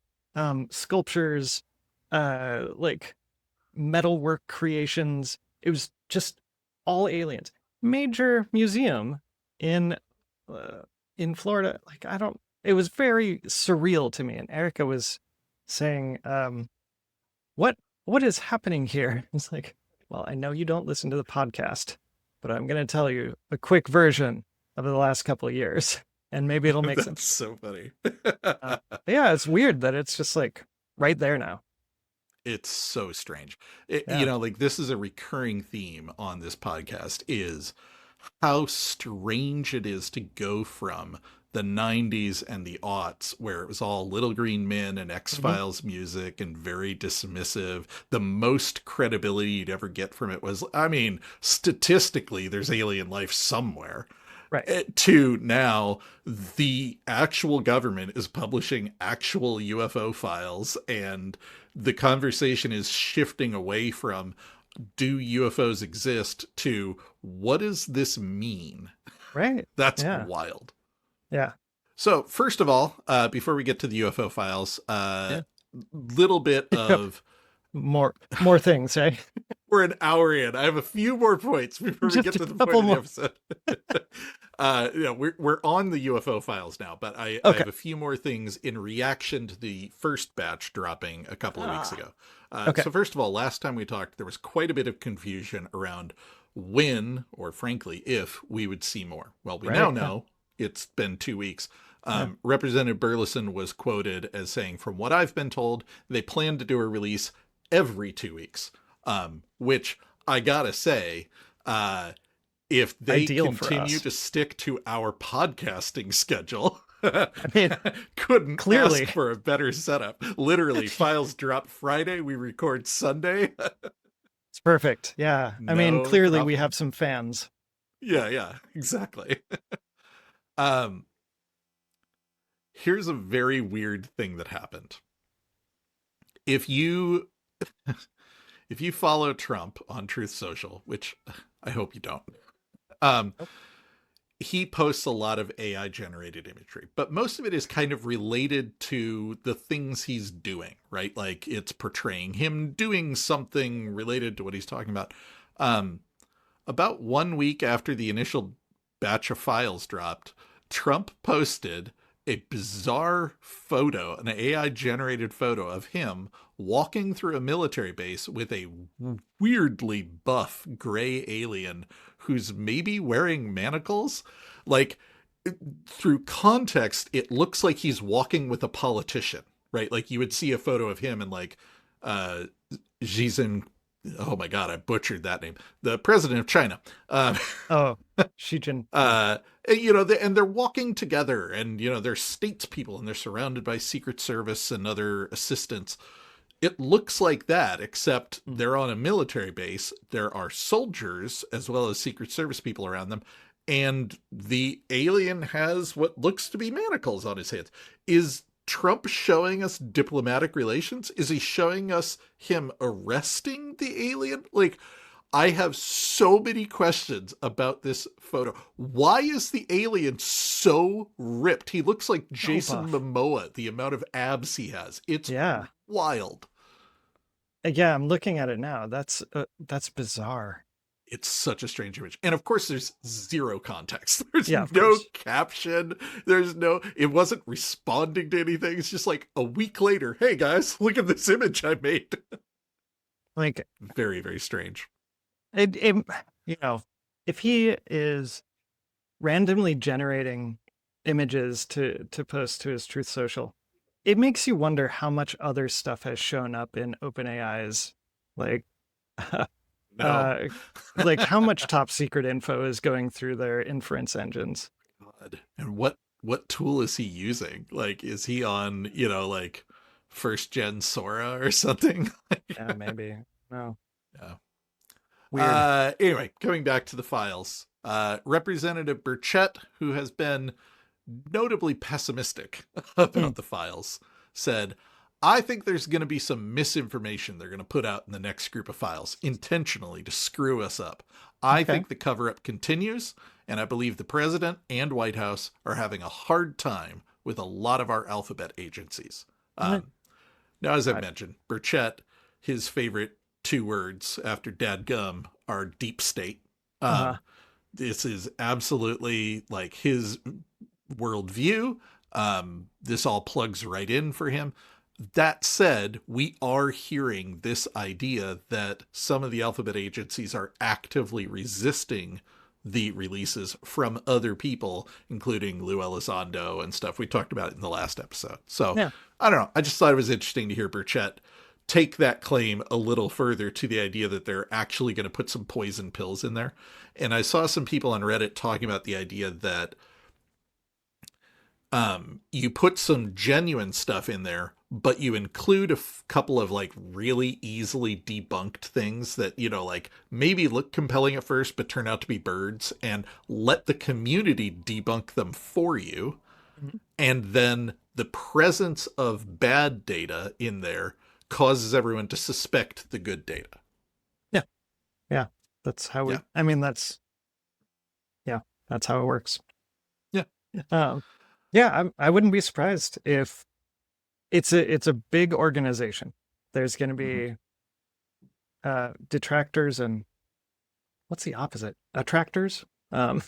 sculptures, like metalwork creations. It was just all aliens. Major museum in Florida. Like, I don't it was very surreal to me. And Erica was saying, what is happening here? It's like, well, I know you don't listen to the podcast, but I'm going to tell you a quick version of the last couple of years, and maybe it'll make That's sense. so funny. Yeah, it's weird that it's just like right there now. It's so strange. Yeah. Like this is a recurring theme on this podcast is how strange it is to go from the 90s and the aughts where it was all Little Green Men and Hmm. X-Files music and very dismissive. The most credibility you'd ever get from it was, I mean, statistically, there's alien life somewhere. Right. To now, the actual government is publishing actual UFO files, and the conversation is shifting away from do UFOs exist to what does this mean? Right. That's Yeah. wild. Yeah. So, first of all, before we get to the UFO files, Yeah. little bit Yep. of More things, eh? we're an hour in. I have a few more points before we Just get a to the couple point more. of the episode. We're on the UFO files now, but I Okay. have a few more things in reaction to the first batch dropping a couple of weeks ago. Okay. So first of all, last time we talked, there was quite a bit of confusion around when, or frankly, if we would see more. Well, we now Right. Yeah. know it's been 2 weeks. Yeah. Representative Burlison was quoted as saying, from what I've been told, they plan to do a release every 2 weeks, which I gotta say, if they Ideal for continue us. to stick to our podcasting schedule, I mean, couldn't clearly. ask for a better setup. Literally, files drop Friday, we record Sunday. It's perfect. Yeah. I mean, No clearly we problem. have some fans. Yeah, exactly. um, Here's a very weird thing that happened. If you if you follow Trump on Truth Social, which I hope you don't, um, Nope. he posts a lot of AI generated imagery, but most of it is kind of related to the things he's doing, right? Like it's portraying him doing something related to what he's talking about. Um, about 1 week after the initial batch of files dropped, Trump posted a bizarre photo, an AI generated photo of him walking through a military base with a weirdly buff gray alien who's maybe wearing manacles. Like, through context, it looks like he's walking with a politician, right? Like you would see a photo of him and like uh Xi, oh my god, I butchered that name, the president of China. Oh, Xi Jin. And they're walking together, and they're statespeople, and they're surrounded by Secret Service and other assistants. It looks like that, except they're on a military base. There are soldiers as well as Secret Service people around them, and the alien has what looks to be manacles on his hands. Is Trump showing us diplomatic relations? Is he showing us him arresting the alien? Like, I have so many questions about this photo. Why is the alien so ripped? He looks like Jason buff. Momoa, the amount of abs he has. It's Yeah. wild. Yeah, I'm looking at it now. That's bizarre. It's such a strange image. And of course, there's zero context. There's Yeah, of no course. caption. It wasn't responding to anything. It's just like a week later, hey guys, look at this image I made. Like Very, very strange. it if he is randomly generating images to post to his Truth Social, it makes you wonder how much other stuff has shown up in OpenAI's like No. like how much top secret info is going through their inference engines. God. And what tool is he using? Like, is he on, like first gen Sora or something? Yeah, maybe. No. Yeah. Weird. Anyway, coming back to the files. Representative Burchett, who has been notably pessimistic about the files, said, I think there's going to be some misinformation they're going to put out in the next group of files intentionally to screw us up. I think the cover up continues, and I believe the president and White House are having a hard time with a lot of our alphabet agencies. Now, as I mentioned, Burchett, his favorite 2 words after dadgum are deep state. This is absolutely like his worldview. This all plugs right in for him. That said, we are hearing this idea that some of the alphabet agencies are actively resisting the releases from other people, including Lou Elizondo and stuff. We talked about it in the last episode. So Yeah. I don't know. I just thought it was interesting to hear Burchett take that claim a little further to the idea that they're actually going to put some poison pills in there. And I saw some people on Reddit talking about the idea that you put some genuine stuff in there, but you include a couple of like really easily debunked things that, you know, like maybe look compelling at first, but turn out to be birds, and let the community debunk them for you. Mhm. And then the presence of bad data in there causes everyone to suspect the good data. Yeah. Yeah. That's how we, Yeah. I mean, that's how it works. Yeah. Yeah. I wouldn't be surprised if it's a big organization. There's going to be detractors and what's the opposite? Attractors? I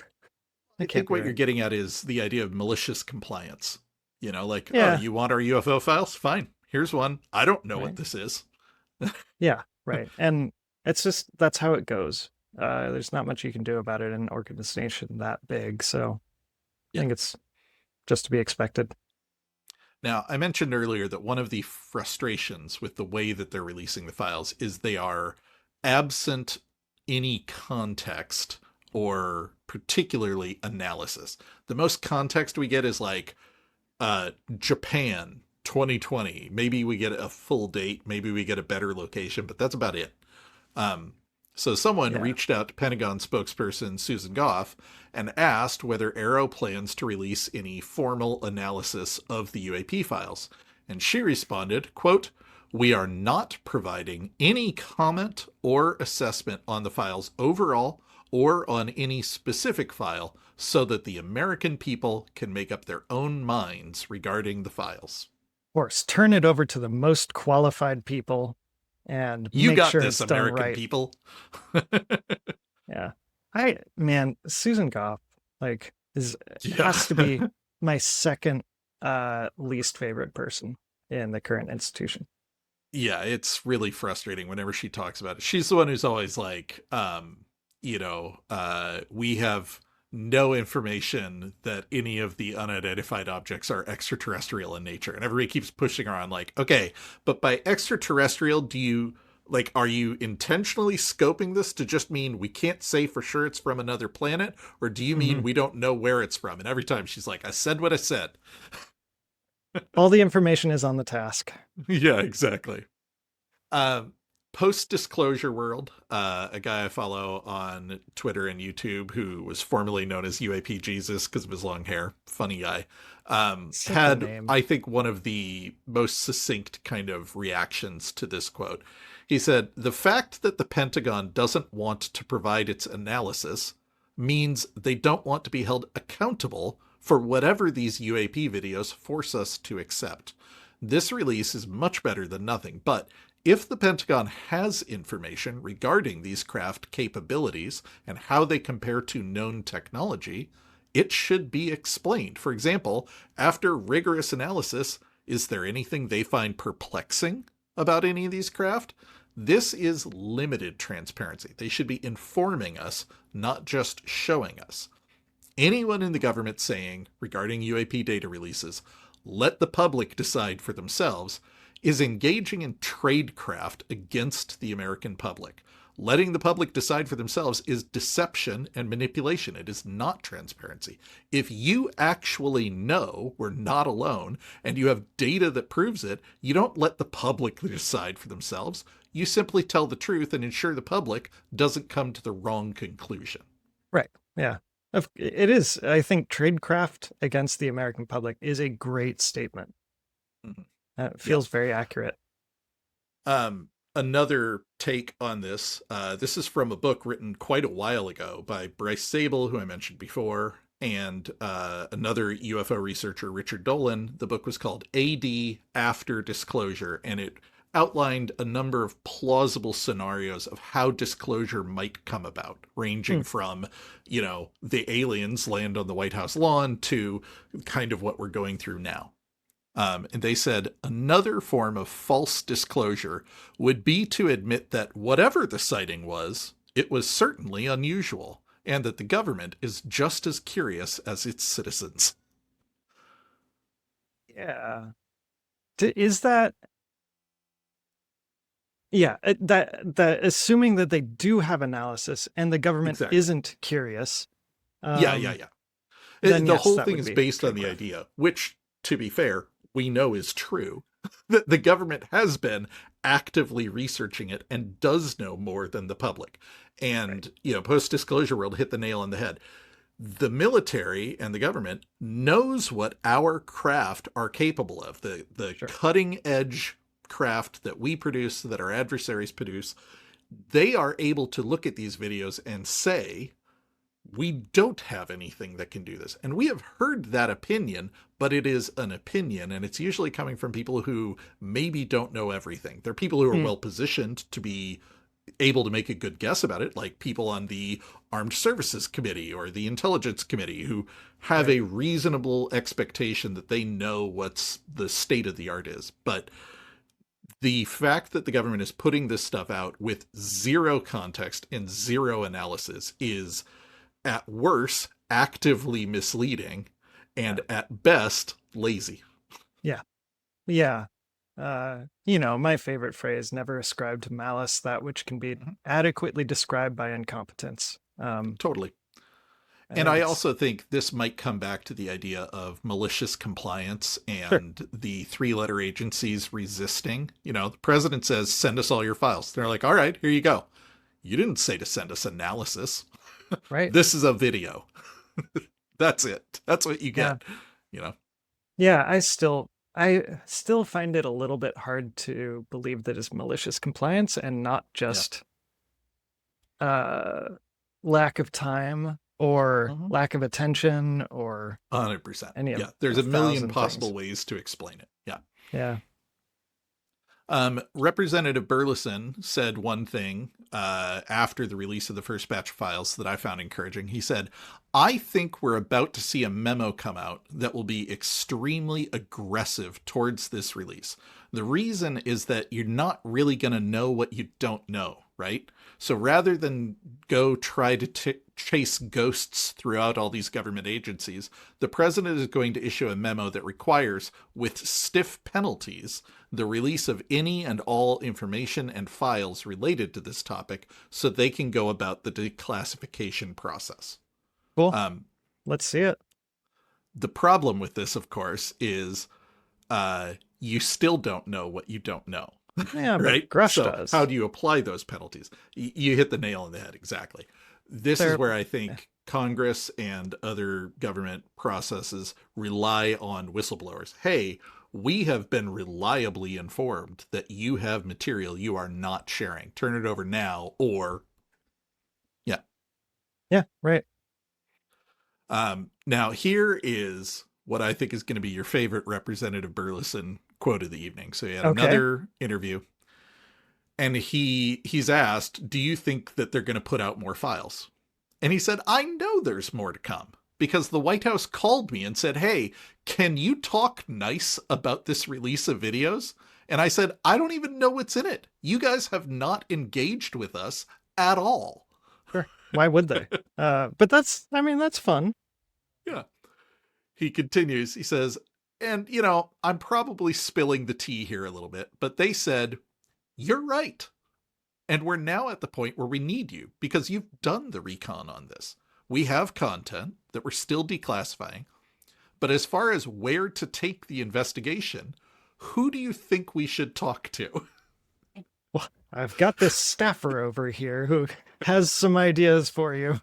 think what you're getting at is the idea of malicious compliance. You know, like, Yeah. oh, you want our UFO files? Fine. Here's one. I don't know Right. what this is. Yeah, right. And it's just, that's how it goes. There's not much you can do about it in an organization that big. So I think it's just to be expected. Now, I mentioned earlier that one of the frustrations with the way that they're releasing the files is they are absent any context or particularly analysis. The most context we get is like Japan 2020. Maybe we get a full date, maybe we get a better location, but that's about it. So someone reached out to Pentagon spokesperson Susan Goff and asked whether Arrow plans to release any formal analysis of the UAP files. And she responded, quote, "We are not providing any comment or assessment on the files overall or on any specific file so that the American people can make up their own minds regarding the files." Of course, turn it over to the most qualified people and You make got sure this, it's done American right. people. Yeah. Man, Susan Goff, like, has to be my second least favorite person in the current institution. Yeah, it's really frustrating whenever she talks about it. She's the one who's always like, we have no information that any of the unidentified objects are extraterrestrial in nature. And everybody keeps pushing her on like, okay, but by extraterrestrial, do you, like, are you intentionally scoping this to just mean we can't say for sure it's from another planet? Or do you mean we don't know where it's from? And every time she's like, I said what I said. All the information is on the task. Yeah, exactly. Post-disclosure world, a guy I follow on Twitter and YouTube who was formerly known as UAP Jesus because of his long hair, funny guy, had, I think, one of the most succinct kind of reactions to this quote. He said, "The fact that the Pentagon doesn't want to provide its analysis means they don't want to be held accountable for whatever these UAP videos force us to accept. This release is much better than nothing, but if the Pentagon has information regarding these craft capabilities and how they compare to known technology, it should be explained. For example, after rigorous analysis, is there anything they find perplexing about any of these craft? This is limited transparency. They should be informing us, not just showing us. Anyone in the government saying, regarding UAP data releases, let the public decide for themselves, is engaging in tradecraft against the American public. Letting the public decide for themselves is deception and manipulation. It is not transparency. If you actually know we're not alone and you have data that proves it, you don't let the public decide for themselves. You simply tell the truth and ensure the public doesn't come to the wrong conclusion." Right. Yeah. It is. I think tradecraft against the American public is a great statement. It feels very accurate. Another take on this, this is from a book written quite a while ago by Bryce Sable, who I mentioned before, and another UFO researcher, Richard Dolan. The book was called AD After Disclosure, and it outlined a number of plausible scenarios of how disclosure might come about, ranging from, the aliens land on the White House lawn to kind of what we're going through now. And they said another form of false disclosure would be to admit that whatever the sighting was, it was certainly unusual, and that the government is just as curious as its citizens. Yeah. Is that... Yeah, that assuming that they do have analysis and the government isn't curious. Yeah. Then The yes, whole that thing would is be based on the idea, which, to be fair, we know is true, that the government has been actively researching it and does know more than the public. And, post-disclosure world hit the nail on the head. The military and the government knows what our craft are capable of. The cutting edge craft that we produce, that our adversaries produce, they are able to look at these videos and say, we don't have anything that can do this. And we have heard that opinion, but it is an opinion, and it's usually coming from people who maybe don't know everything. They're people who are well positioned to be able to make a good guess about it, like people on the Armed Services Committee or the Intelligence Committee who have a reasonable expectation that they know what's the state of the art is. But the fact that the government is putting this stuff out with zero context and zero analysis is, at worst, actively misleading, and at best, lazy. Yeah. My favorite phrase, never ascribe to malice that which can be adequately described by incompetence. Totally. And I also think this might come back to the idea of malicious compliance and the three-letter agencies resisting. The president says, send us all your files. They're like, all right, here you go. You didn't say to send us analysis. Right. This is a video. That's it. That's what you get. Yeah, I still find it a little bit hard to believe that it's malicious compliance and not just lack of time or lack of attention or 100%. Any of there's a million possible ways to explain it. Yeah. Representative Burlison said one thing after the release of the first batch of files that I found encouraging. He said, I think we're about to see a memo come out that will be extremely aggressive towards this release. The reason is that you're not really going to know what you don't know, right? So rather than go try to chase ghosts throughout all these government agencies, the president is going to issue a memo that requires, with stiff penalties, the release of any and all information and files related to this topic so they can go about the declassification process. Cool. Let's see it. The problem with this, of course, is you still don't know what you don't know. Yeah, right? But Grush does. How do you apply those penalties? You hit the nail on the head, exactly. This is where I think Congress and other government processes rely on whistleblowers. Hey, we have been reliably informed that you have material you are not sharing. Turn it over now, or... Yeah, right. Now, here is what I think is going to be your favorite Representative Burlison quote of the evening. So he had another interview, and he's asked, do you think that they're going to put out more files? And he said, I know there's more to come, because the White House called me and said, hey, can you talk nice about this release of videos? And I said, I don't even know what's in it. You guys have not engaged with us at all. Sure. Why would they? But that's fun. Yeah. He continues, he says, and, I'm probably spilling the tea here a little bit, but they said, you're right. And we're now at the point where we need you because you've done the recon on this. We have content that we're still declassifying. But as far as where to take the investigation, who do you think we should talk to? Well, I've got this staffer over here who has some ideas for you.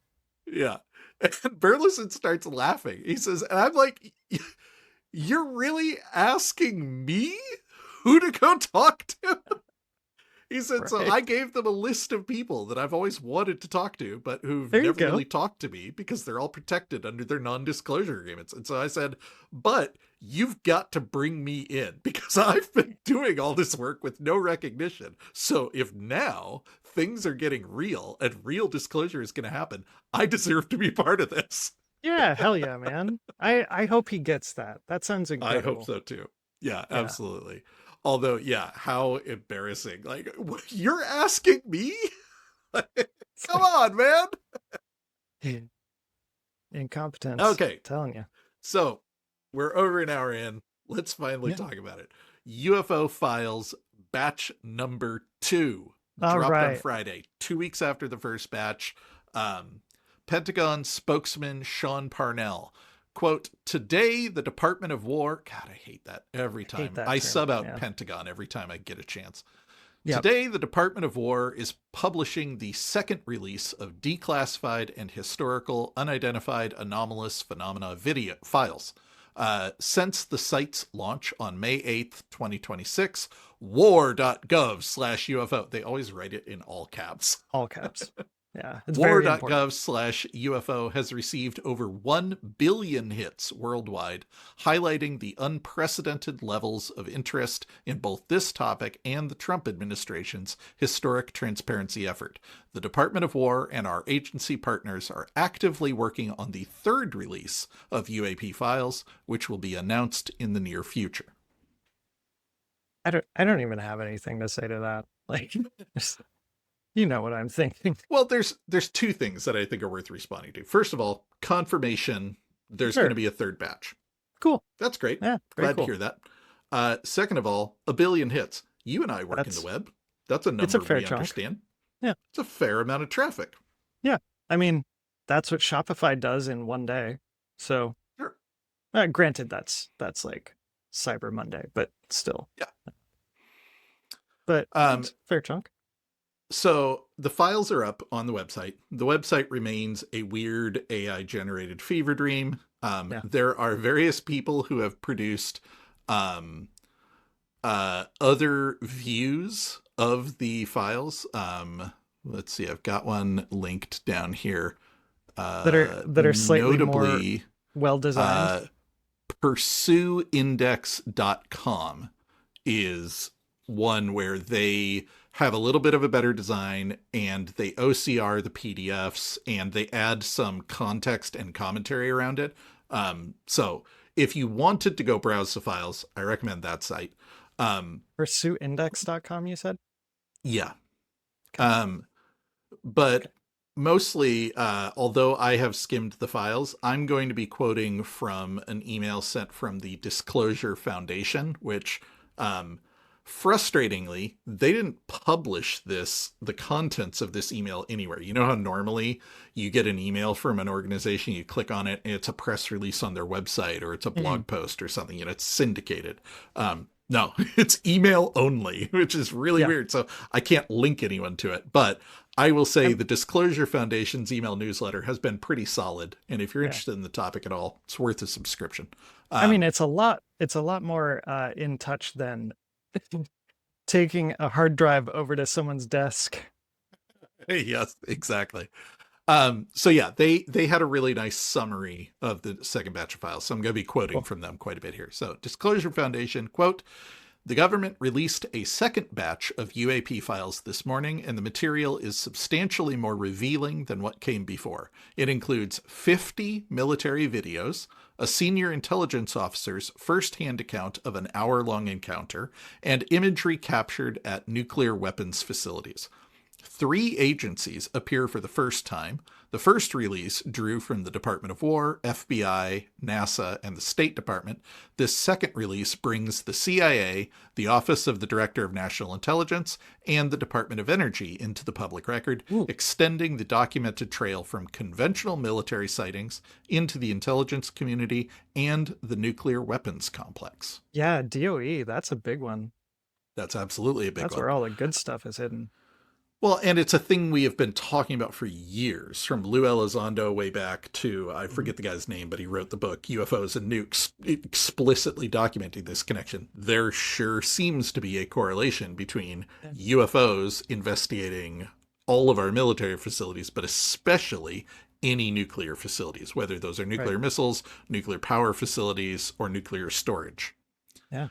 Yeah. And Burlison starts laughing. He says, and I'm like, you're really asking me who to go talk to? He said, so Right. I gave them a list of people that I've always wanted to talk to, but who've There you never go. really talked to me because they're all protected under their non-disclosure agreements. And so I said, but you've got to bring me in because I've been doing all this work with no recognition. So if now things are getting real and real disclosure is going to happen, I deserve to be part of this. Yeah, hell yeah, man. I hope he gets that. That sounds I hope incredible. so too. Yeah, Yeah. absolutely. Although, yeah, how embarrassing. Like, you're asking me? It's Come like, on, man. yeah, incompetence. Okay, Telling you. so we're over an hour in. Let's finally Yeah. talk about it. UFO Files Batch number 2 All dropped on right. Friday, 2 weeks after the first batch. Pentagon spokesman Sean Parnell, quote, today the Department of War, God, I hate that every I hate time. that I term. sub out Yeah. Pentagon every time I get a chance. Yep. Today, the Department of War is publishing the second release of declassified and historical unidentified anomalous phenomena video files. Since the site's launch on May 8th, 2026, war.gov/UFO. They always write it in all caps. All caps. Yeah. It's very important. War.gov/UFO has received over 1 billion hits worldwide, highlighting the unprecedented levels of interest in both this topic and the Trump administration's historic transparency effort. The Department of War and our agency partners are actively working on the third release of UAP files, which will be announced in the near future. I don't even have anything to say to that. Like, you know what I'm thinking. Well, there's two things that I think are worth responding to. First of all, confirmation there's Sure. going to be a third batch. Cool. That's great. Yeah. Very Glad cool. to hear that. Second of all, 1 billion hits. You and I work in the web. That's a number fair we chunk. understand. Yeah. It's a fair amount of traffic. Yeah. I mean, that's what Shopify does in one day. So, Sure. Granted, that's like Cyber Monday, but still. Yeah. But it's a fair chunk. So the files are up on the website. The website remains a weird AI generated fever dream. There are various people who have produced other views of the files. Let's see, I've got one linked down here. That are slightly notably more well designed. PursueIndex.com is one where they have a little bit of a better design and they OCR the PDFs and they add some context and commentary around it. So if you wanted to go browse the files, I recommend that site. PursueIndex.com, you said? Yeah. But mostly, although I have skimmed the files, I'm going to be quoting from an email sent from the Disclosure Foundation, which, frustratingly, they didn't publish the contents of this email anywhere. You know how normally you get an email from an organization, you click on it, and it's a press release on their website, or it's a blog post or something, and it's syndicated. No, it's email only, which is really weird. So I can't link anyone to it, but I will say the Disclosure Foundation's email newsletter has been pretty solid. And if you're interested in the topic at all, it's worth a subscription. I mean, it's a lot more in touch than taking a hard drive over to someone's desk. Yes, exactly. So yeah, they had a really nice summary of the second batch of files. So I'm going to be quoting from them quite a bit here. So Disclosure Foundation, quote, the government released a second batch of UAP files this morning, and the material is substantially more revealing than what came before. It includes 50 military videos, a senior intelligence officer's first-hand account of an hour-long encounter, and imagery captured at nuclear weapons facilities. 3 agencies appear for the first time. The first release drew from the Department of War, FBI, NASA, and the State Department. This second release brings the CIA, the Office of the Director of National Intelligence, and the Department of Energy into the public record, extending the documented trail from conventional military sightings into the intelligence community and the nuclear weapons complex. Yeah, DOE, that's a big one. That's absolutely a big one. That's where all the good stuff is hidden. Well, and it's a thing we have been talking about for years, from Lou Elizondo way back to, I forget the guy's name, but he wrote the book UFOs and Nukes, explicitly documenting this connection. There sure seems to be a correlation between UFOs investigating all of our military facilities, but especially any nuclear facilities, whether those are nuclear missiles, nuclear power facilities, or nuclear storage. Yeah.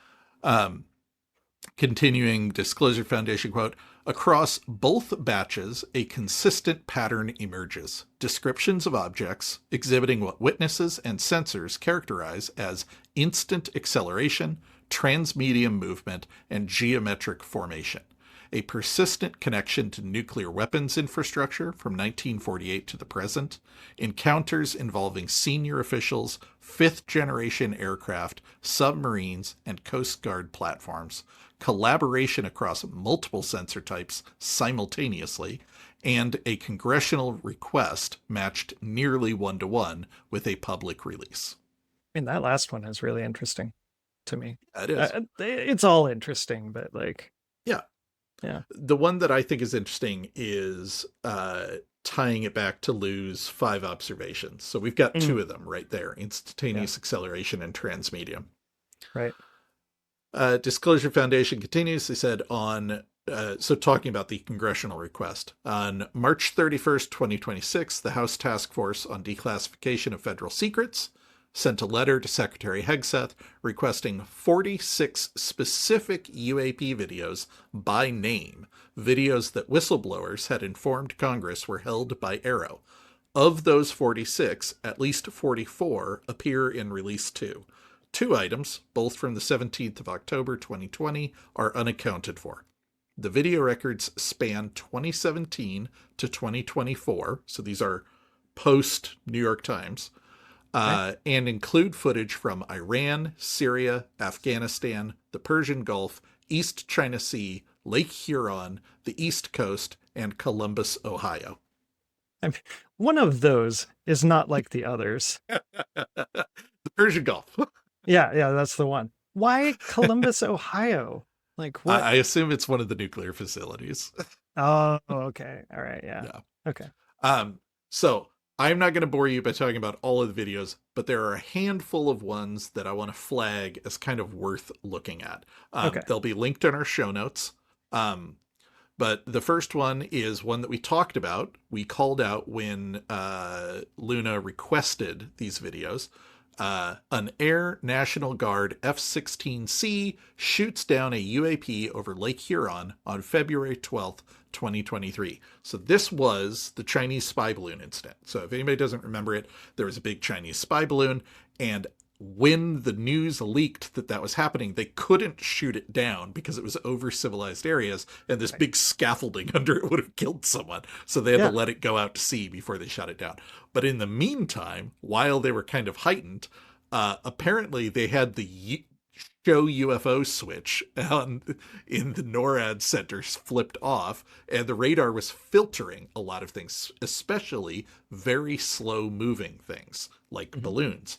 Continuing Disclosure Foundation quote, across both batches, a consistent pattern emerges. Descriptions of objects exhibiting what witnesses and sensors characterize as instant acceleration, transmedium movement, and geometric formation. A persistent connection to nuclear weapons infrastructure from 1948 to the present, encounters involving senior officials, fifth-generation aircraft, submarines, and Coast Guard platforms, collaboration across multiple sensor types simultaneously, and a congressional request matched nearly one-to-one with a public release. I mean, that last one is really interesting to me. It is. It's all interesting, but like... Yeah. Yeah. The one that I think is interesting is tying it back to Lou's 5 observations. So we've got 2 of them right there, instantaneous acceleration and transmedium. Right. Disclosure Foundation continues. They said so talking about the congressional request, on March 31st, 2026, the House Task Force on Declassification of Federal Secrets sent a letter to Secretary Hegseth requesting 46 specific UAP videos by name, videos that whistleblowers had informed Congress were held by Arrow. Of those 46, at least 44 appear in Release 2. 2 items, both from the 17th of October 2020, are unaccounted for. The video records span 2017 to 2024, so these are post New York Times, and include footage from Iran, Syria, Afghanistan, the Persian Gulf, East China Sea, Lake Huron, the East Coast, and Columbus, Ohio. I mean, one of those is not like the others. The Persian Gulf. Yeah, that's the one. Why Columbus, Ohio? Like what? I assume it's one of the nuclear facilities. Oh, okay. All right. Yeah. Okay. So I'm not going to bore you by talking about all of the videos, but there are a handful of ones that I want to flag as kind of worth looking at. They'll be linked in our show notes. But the first one is one that we talked about. We called out when Luna requested these videos. An Air National Guard F-16C shoots down a UAP over Lake Huron on February 12th, 2023. So this was the Chinese spy balloon incident. So if anybody doesn't remember it, there was a big Chinese spy balloon, and when the news leaked that was happening, they couldn't shoot it down because it was over civilized areas, and this big scaffolding under it would have killed someone. So they had to let it go out to sea before they shot it down. But in the meantime, while they were kind of heightened, apparently they had the show UFO switch in the NORAD centers flipped off, and the radar was filtering a lot of things, especially very slow moving things like balloons.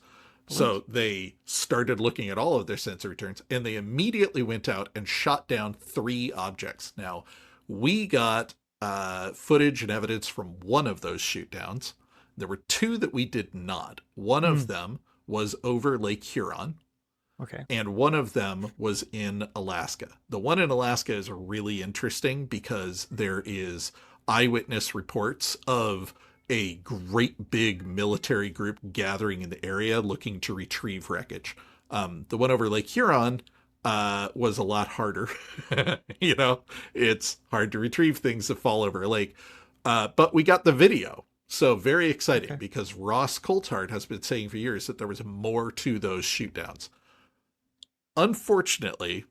So they started looking at all of their sensor returns, and they immediately went out and shot down 3 objects. Now, we got footage and evidence from one of those shoot downs. There were 2 that we did not. One of them was over Lake Huron. Okay. And one of them was in Alaska. The one in Alaska is really interesting because there is eyewitness reports of a great big military group gathering in the area looking to retrieve wreckage. The one over Lake Huron was a lot harder. It's hard to retrieve things that fall over a lake. But we got the video. So very exciting because Ross Coulthard has been saying for years that there was more to those shoot downs. Unfortunately,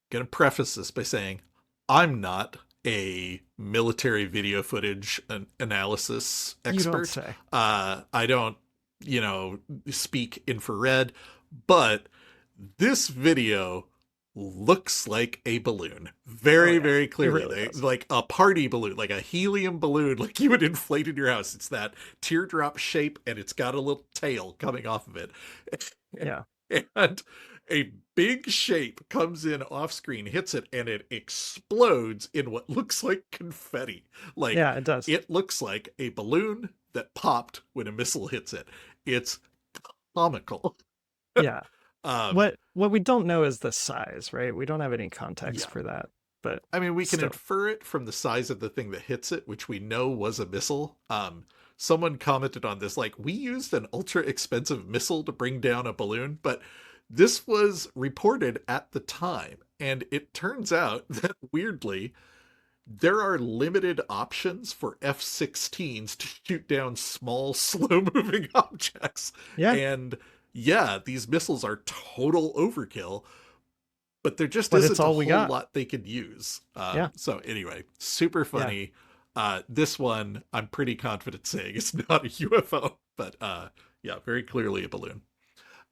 going to preface this by saying I'm not a military video footage analysis expert. You don't say. I don't, speak infrared, but this video looks like a balloon. Very clearly. Really like a party balloon, like a helium balloon, like you would inflate in your house. It's that teardrop shape, and it's got a little tail coming off of it. Yeah. and a big shape comes in off screen, hits it, and it explodes in what looks like confetti. Like, Yeah, it does. it looks like a balloon that popped when a missile hits it. It's comical. Yeah. um What we don't know is the size, right? We don't have any yeah, context for that. But I mean, we can still. infer it from the size of the thing that hits it, which we know was a missile. Someone commented on this, like, we used an ultra expensive missile to bring down a balloon, but this was reported at the time. And it turns out that, weirdly, there are limited options for F-16s to shoot down small, slow-moving objects. Yeah. And yeah, these missiles are total overkill, but there just But isn't it's a all we whole got. lot they could use. Yeah. So anyway, super funny. This one, I'm pretty confident saying it's not a UFO, but yeah, very clearly a balloon.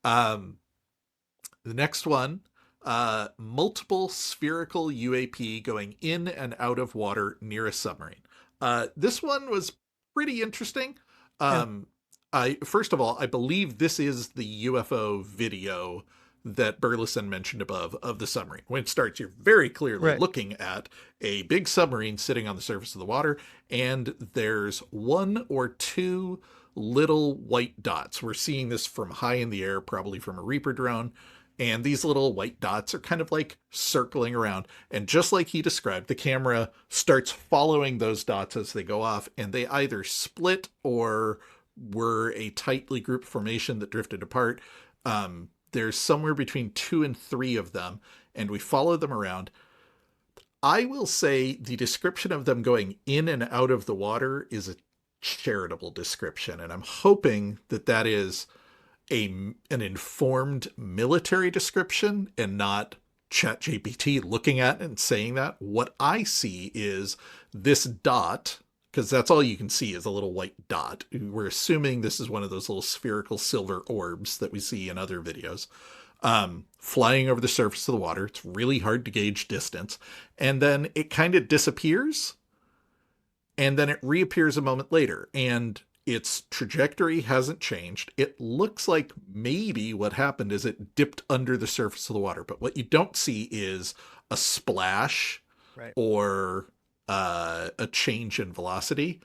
The next one, multiple spherical UAP going in and out of water near a submarine. This one was pretty interesting. First of all, I believe this is the UFO video that Burlison mentioned above of the submarine. When it starts, you're very clearly looking at a big submarine sitting on the surface of the water, and there's one or two little white dots. We're seeing this from high in the air, probably from a Reaper drone. And these little white dots are kind of like circling around. And just like he described, the camera starts following those dots as they go off, and they either split or were a tightly grouped formation that drifted apart. There's somewhere between 2 and 3 of them, and we follow them around. I will say the description of them going in and out of the water is a charitable description, and I'm hoping that that is an informed military description and not ChatGPT looking at it and saying that. What I see is this dot, because that's all you can see is a little white dot. We're assuming this is one of those little spherical silver orbs that we see in other videos, flying over the surface of the water. It's really hard to gauge distance. And then it kind of disappears, and then it reappears a moment later, and its trajectory hasn't changed. It looks like maybe what happened is it dipped under the surface of the water, but what you don't see is a splash or a change in velocity.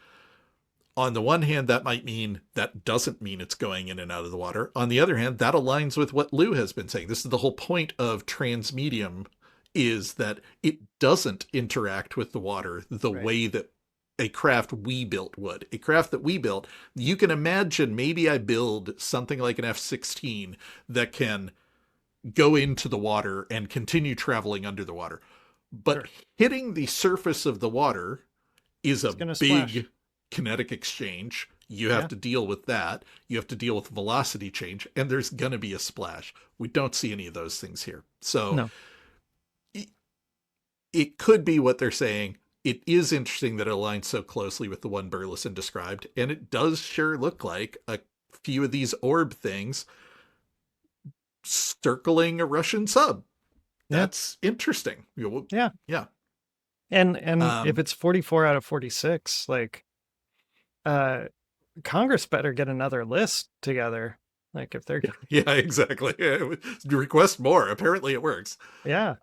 On the one hand, that might mean that doesn't mean it's going in and out of the water. On the other hand, that aligns with what Lou has been saying. This is the whole point of transmedium, is that it doesn't interact with the water the way that a craft we built would. A craft that we built, you can imagine maybe I build something like an F-16 that can go into the water and continue traveling under the water. But hitting the surface of the water is a big splash. Kinetic exchange. You have to deal with that. You have to deal with velocity change, and there's going to be a splash. We don't see any of those things here. So it could be what they're saying. It is interesting that it aligns so closely with the one Burlison described, and it does sure look like a few of these orb things circling a Russian sub. That's interesting. Yeah. And if it's 44 out of 46, like, Congress better get another list together. Like, if they're yeah, exactly. Request more. Apparently it works. Yeah.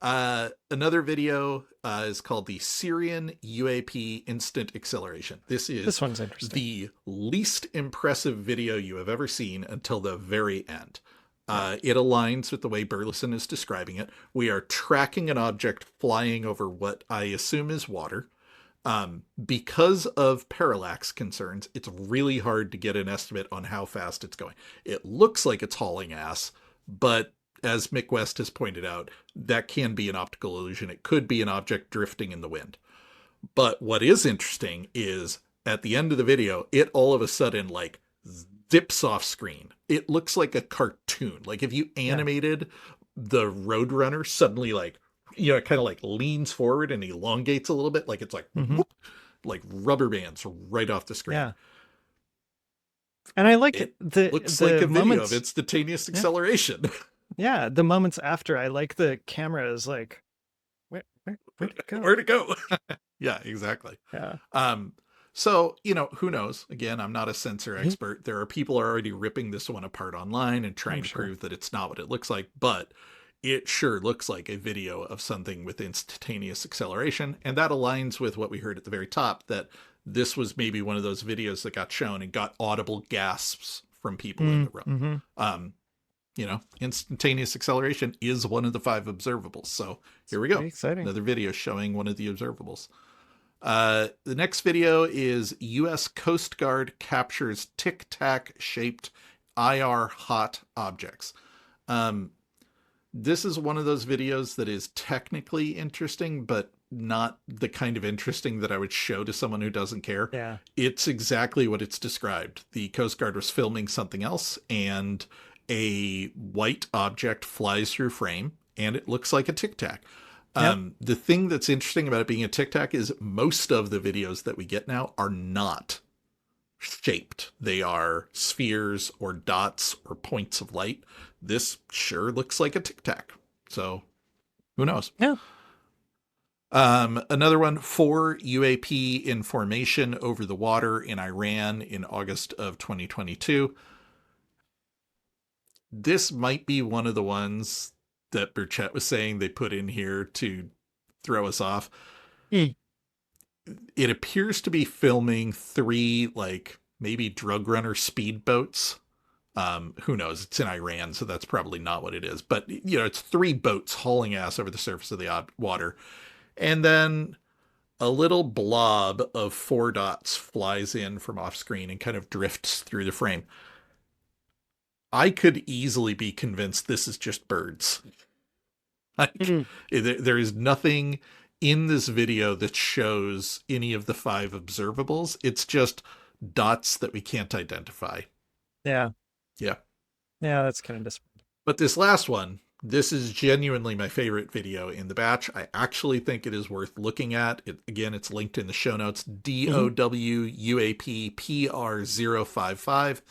Another video is called the Syrian UAP Instant Acceleration. This one's interesting. The least impressive video you have ever seen until the very end. It aligns with the way Burlison is describing it. We are tracking an object flying over what I assume is water. Because of parallax concerns, it's really hard to get an estimate on how fast it's going. It looks like it's hauling ass, but as Mick West has pointed out, that can be an optical illusion. It could be an object drifting in the wind. But what is interesting is at the end of the video, it all of a sudden like zips off screen. It looks like a cartoon. Like if you animated the Roadrunner suddenly like, you know, it kind of like leans forward and elongates a little bit. Like it's like, whoop, like rubber bands right off the screen. Yeah. And I like it. The looks the like a video moments, of instantaneous acceleration. Yeah. The moments after, I like the camera is like, where'd it go? Where'd it go? Yeah, exactly. Yeah. So, who knows? Again, I'm not a sensor expert. There are people already ripping this one apart online and trying I'm to sure. prove that it's not what it looks like, but it sure looks like a video of something with instantaneous acceleration. And that aligns with what we heard at the very top, that this was maybe one of those videos that got shown and got audible gasps from people in the room. Instantaneous acceleration is one of the 5 observables. So here we go. Pretty exciting. Another video showing one of the observables. The next video is U.S. Coast Guard captures tic-tac shaped IR hot objects. This is one of those videos that is technically interesting, but not the kind of interesting that I would show to someone who doesn't care. Yeah. It's exactly what it's described. The Coast Guard was filming something else, and a white object flies through frame, and it looks like a tic-tac. Yep. The thing that's interesting about it being a tic-tac is most of the videos that we get now are not shaped. They are spheres or dots or points of light. This sure looks like a tic-tac. So who knows? Yeah. Another one, 4 UAP in formation over the water in Iran in August of 2022. This might be one of the ones that Burchett was saying they put in here to throw us off. It appears to be filming 3, maybe drug runner speedboats. Who knows? It's in Iran, so that's probably not what it is. But, it's 3 boats hauling ass over the surface of the water. And then a little blob of 4 dots flies in from off screen and kind of drifts through the frame. I could easily be convinced this is just birds. There is nothing in this video that shows any of the 5 observables. It's just dots that we can't identify. Yeah. Yeah. Yeah, that's kind of disappointing. But this last one, this is genuinely my favorite video in the batch. I actually think it is worth looking at. Again, it's linked in the show notes. DOWUAP PR055.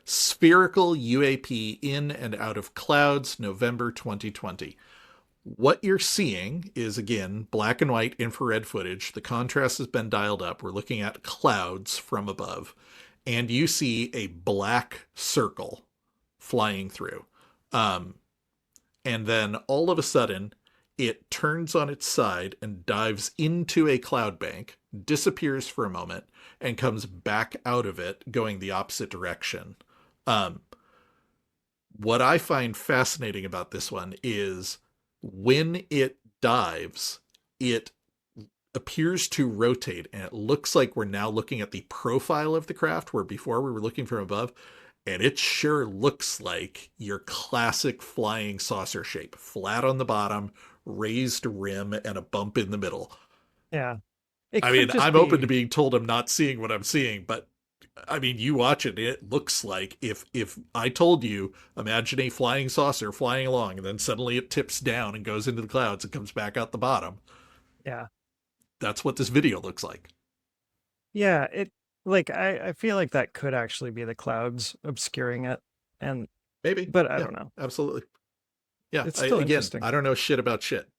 Spherical UAP in and out of clouds, November 2020. What you're seeing is, again, black and white infrared footage. The contrast has been dialed up. We're looking at clouds from above. And you see a black circle flying through. And then all of a sudden, it turns on its side and dives into a cloud bank, disappears for a moment, and comes back out of it, going the opposite direction. What I find fascinating about this one is when it dives, it appears to rotate, and it looks like we're now looking at the profile of the craft, where before we were looking from above, and it sure looks like your classic flying saucer shape. Flat on the bottom, raised rim, and a bump in the middle. Yeah. I'm open to being told I'm not seeing what I'm seeing, but you watch it, it looks like if I told you, imagine a flying saucer flying along, and then suddenly it tips down and goes into the clouds and comes back out the bottom. Yeah. That's what this video looks like. Yeah, I feel like that could actually be the clouds obscuring it, and maybe, but I don't know. Absolutely. Yeah, it's still interesting. I don't know shit about shit.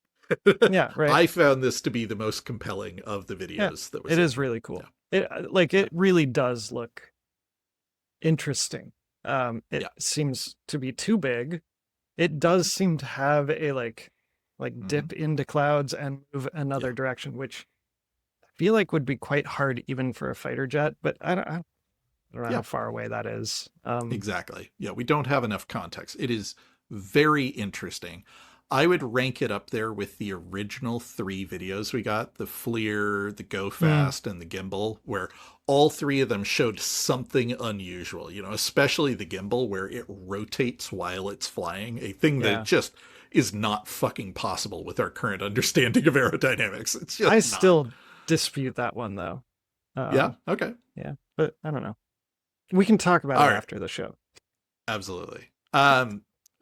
Yeah, right. I found this to be the most compelling of the videos that was. It is really cool. Yeah. It really does look interesting. It seems to be too big. It does seem to have a dip into clouds and move another direction, which I feel like would be quite hard even for a fighter jet, but I don't know how far away that is. Exactly. Yeah, we don't have enough context. It is very interesting. I would rank it up there with the original 3 videos we got, the FLIR, the Go Fast, and the Gimbal, where all 3 of them showed something unusual, especially the Gimbal, where it rotates while it's flying, a thing that just is not fucking possible with our current understanding of aerodynamics. It's just still dispute that one, though. Yeah, okay. Yeah, but I don't know. We can talk about it after the show. Absolutely.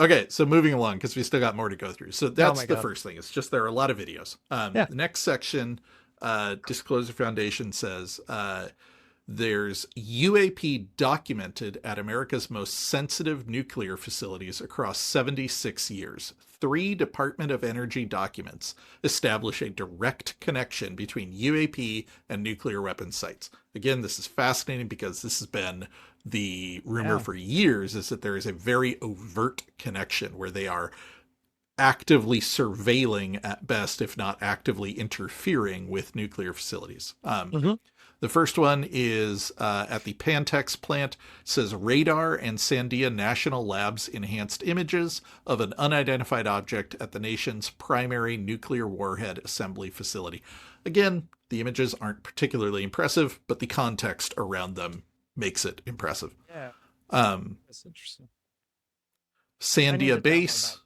Okay, so moving along, because we still got more to go through. So that's the first thing. It's just there are a lot of videos. The next section, Disclosure Foundation says, There's UAP documented at America's most sensitive nuclear facilities across 76 years. 3 Department of Energy documents establish a direct connection between UAP and nuclear weapons sites. Again, this is fascinating because this has been the rumor for years, is that there is a very overt connection where they are actively surveilling at best, if not actively interfering with nuclear facilities. The first one is at the Pantex plant. It says radar and Sandia National Labs enhanced images of an unidentified object at the nation's primary nuclear warhead assembly facility. Again, the images aren't particularly impressive, but the context around them makes it impressive. Yeah. That's interesting. Sandia Base.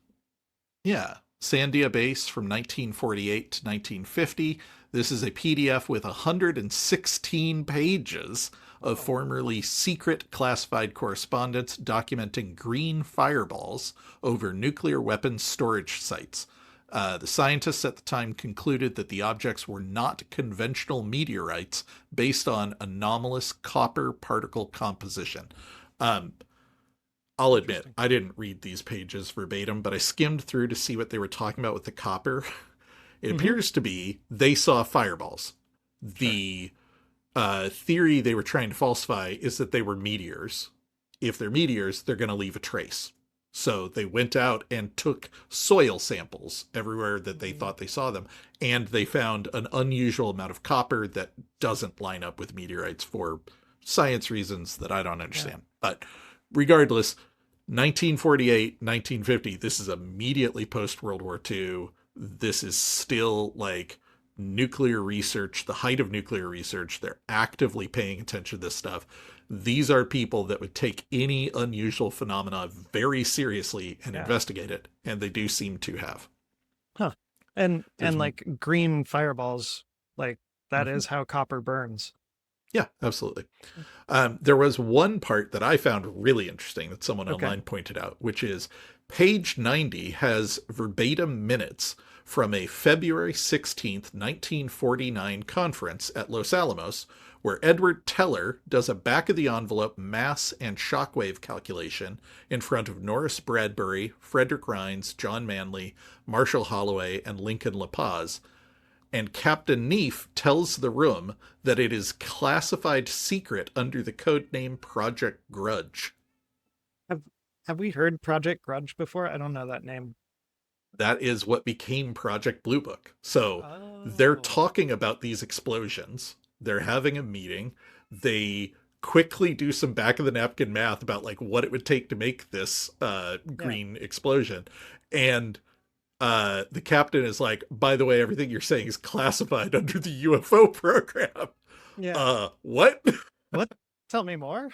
Yeah. Sandia Base from 1948 to 1950. This is a PDF with 116 pages of formerly secret classified correspondence documenting green fireballs over nuclear weapons storage sites. The scientists at the time concluded that the objects were not conventional meteorites based on anomalous copper particle composition. I'll admit, I didn't read these pages verbatim, but I skimmed through to see what they were talking about with the copper. It appears to be they saw fireballs. The theory they were trying to falsify is that they were meteors. If they're meteors, they're going to leave a trace. So they went out and took soil samples everywhere that they thought they saw them, and they found an unusual amount of copper that doesn't line up with meteorites for science reasons that I don't understand. But regardless, 1948, 1950, this is immediately post-World War II. This is still like nuclear research, the height of nuclear research. They're actively paying attention to this stuff. These are people that would take any unusual phenomena very seriously and investigate it, and they do seem to have. And like green fireballs, like that is how copper burns. Yeah, absolutely. There was one part that I found really interesting that someone online pointed out, which is page 90 has verbatim minutes from a February 16th, 1949 conference at Los Alamos, where Edward Teller does a back-of-the-envelope mass and shockwave calculation in front of Norris Bradbury, Frederick Rhines, John Manley, Marshall Holloway, and Lincoln La Paz. And Captain Neef tells the room that it is classified secret under the code name Project Grudge. Have we heard Project Grudge before? I don't know that name. That is what became Project Blue Book. So they're talking about these explosions. They're having a meeting. They quickly do some back of the napkin math about like what it would take to make this green explosion. And the captain is like, by the way, everything you're saying is classified under the UFO program. Yeah. What? What? Tell me more.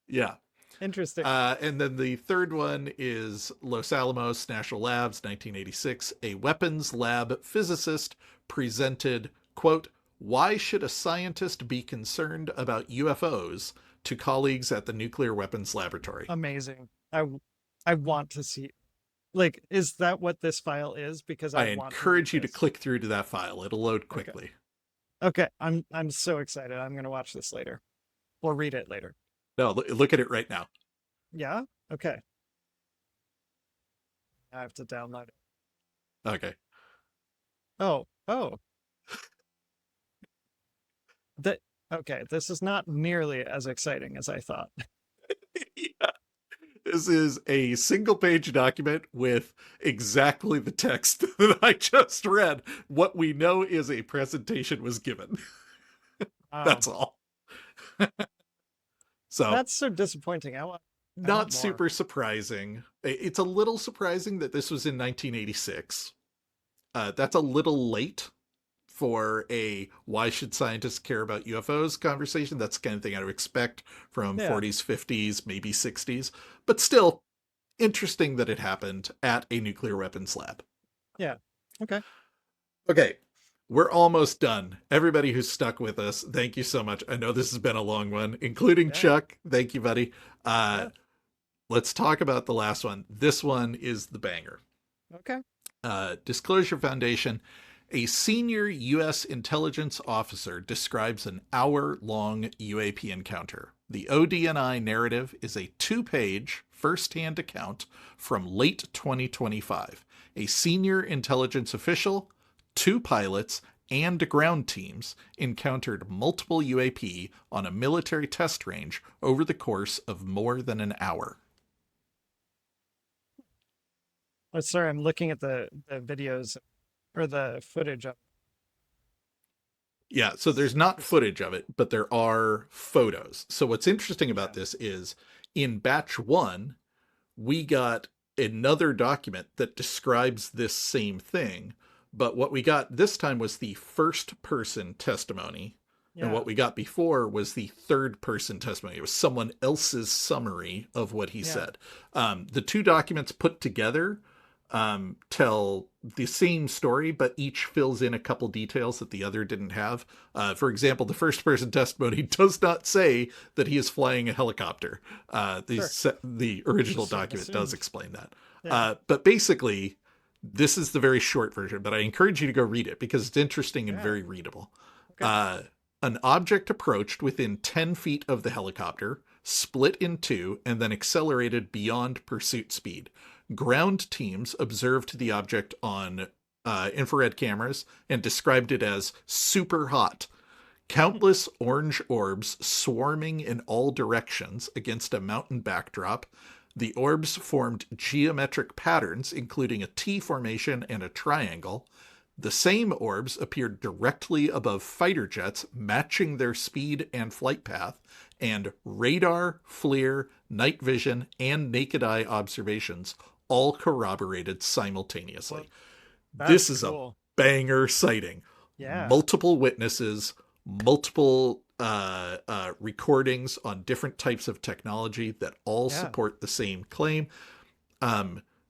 Yeah. Interesting. And then the third one is Los Alamos National Labs, 1986. A weapons lab physicist presented, quote, "Why should a scientist be concerned about UFOs?" to colleagues at the Nuclear Weapons Laboratory. Amazing. I want to see. Like, is that what this file is? Because I encourage you to click through to that file. It'll load quickly. Okay. I'm so excited. I'm going to watch this later. Or read it later. No, look at it right now. Yeah? Okay. I have to download it. Okay. Oh. Okay, this is not nearly as exciting as I thought. Yeah. This is a single page document with exactly the text that I just read. What we know is a presentation was given. That's all. So that's so disappointing. I want not super surprising. It's a little surprising that this was in 1986. That's a little late for a why should scientists care about UFOs conversation. That's the kind of thing I would expect from 40s, 50s, maybe 60s. But still, interesting that it happened at a nuclear weapons lab. Yeah. Okay. Okay. We're almost done. Everybody who's stuck with us, thank you so much. I know this has been a long one, including Chuck. Thank you, buddy. Let's talk about the last one. This one is the banger. Okay. Disclosure Foundation A senior U.S. intelligence officer describes an hour-long UAP encounter. The ODNI narrative is a 2-page first-hand account from late 2025. A senior intelligence official, 2 pilots, and ground teams encountered multiple UAP on a military test range over the course of more than an hour. Oh, sorry, I'm looking at the videos or the footage of Yeah, so there's not footage of it, but there are photos. So what's interesting about this is in batch 1, we got another document that describes this same thing, but what we got this time was the first person testimony. Yeah. And what we got before was the third person testimony. It was someone else's summary of what he said. The 2 documents put together tell the same story, but each fills in a couple details that the other didn't have. For example, the first person testimony does not say that he is flying a helicopter. The original document does explain that. Yeah. But basically, this is the very short version, but I encourage you to go read it because it's interesting and very readable. Okay. An object approached within 10 feet of the helicopter, split in 2, and then accelerated beyond pursuit speed. Ground teams observed the object on infrared cameras and described it as super hot. Countless orange orbs swarming in all directions against a mountain backdrop. The orbs formed geometric patterns, including a T formation and a triangle. The same orbs appeared directly above fighter jets, matching their speed and flight path, and radar, FLIR, night vision, and naked eye observations all corroborated simultaneously. This is cool. a banger sighting. Yeah. Multiple witnesses, multiple recordings on different types of technology that all support the same claim.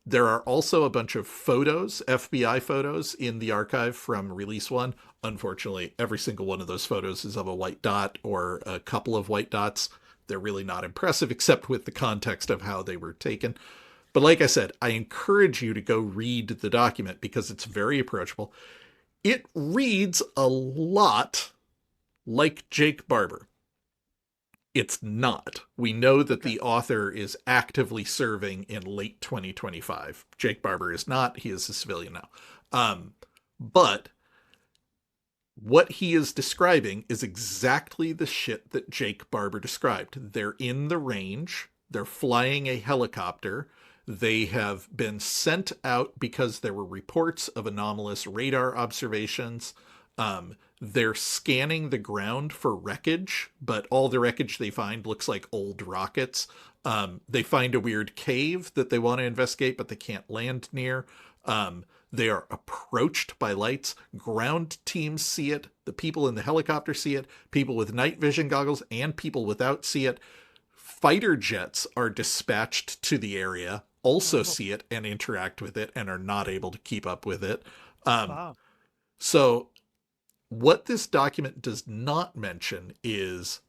There are also a bunch of photos, FBI photos, in the archive from Release 1. Unfortunately, every single one of those photos is of a white dot or a couple of white dots. They're really not impressive, except with the context of how they were taken. But like I said, I encourage you to go read the document because it's very approachable. It reads a lot like Jake Barber. It's not. We know that the author is actively serving in late 2025. Jake Barber is not. He is a civilian now. But what he is describing is exactly the shit that Jake Barber described. They're in the range. They're flying a helicopter. They have been sent out because there were reports of anomalous radar observations. They're scanning the ground for wreckage, but all the wreckage they find looks like old rockets. They find a weird cave that they want to investigate, but they can't land near. They are approached by lights. Ground teams see it. The people in the helicopter see it. People with night vision goggles and people without see it. Fighter jets are dispatched to the area, also see it and interact with it and are not able to keep up with it. So what this document does not mention is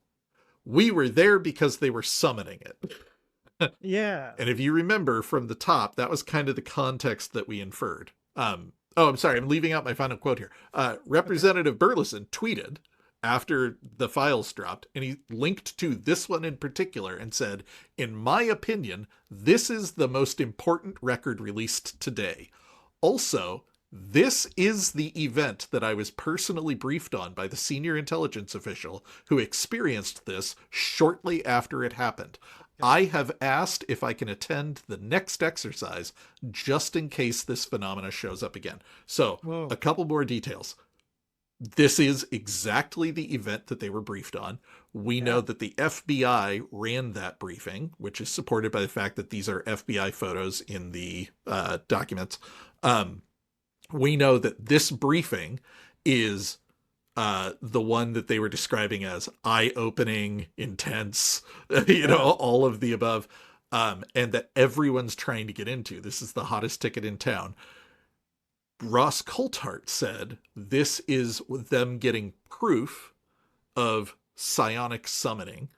we were there because they were summoning it. Yeah. And if you remember from the top, that was kind of the context that we inferred. I'm sorry. I'm leaving out my final quote here. Representative Burlison tweeted after the files dropped, and he linked to this one in particular and said, "In my opinion, this is the most important record released today. Also, this is the event that I was personally briefed on by the senior intelligence official who experienced this shortly after it happened. I have asked if I can attend the next exercise just in case this phenomena shows up again." So, a couple more details. This is exactly the event that they were briefed on. We know that the FBI ran that briefing, which is supported by the fact that these are FBI photos in the documents. We know that this briefing is the one that they were describing as eye-opening, intense, all of the above, and that everyone's trying to get into. This is the hottest ticket in town. Ross Coulthart said this is them getting proof of psionic summoning,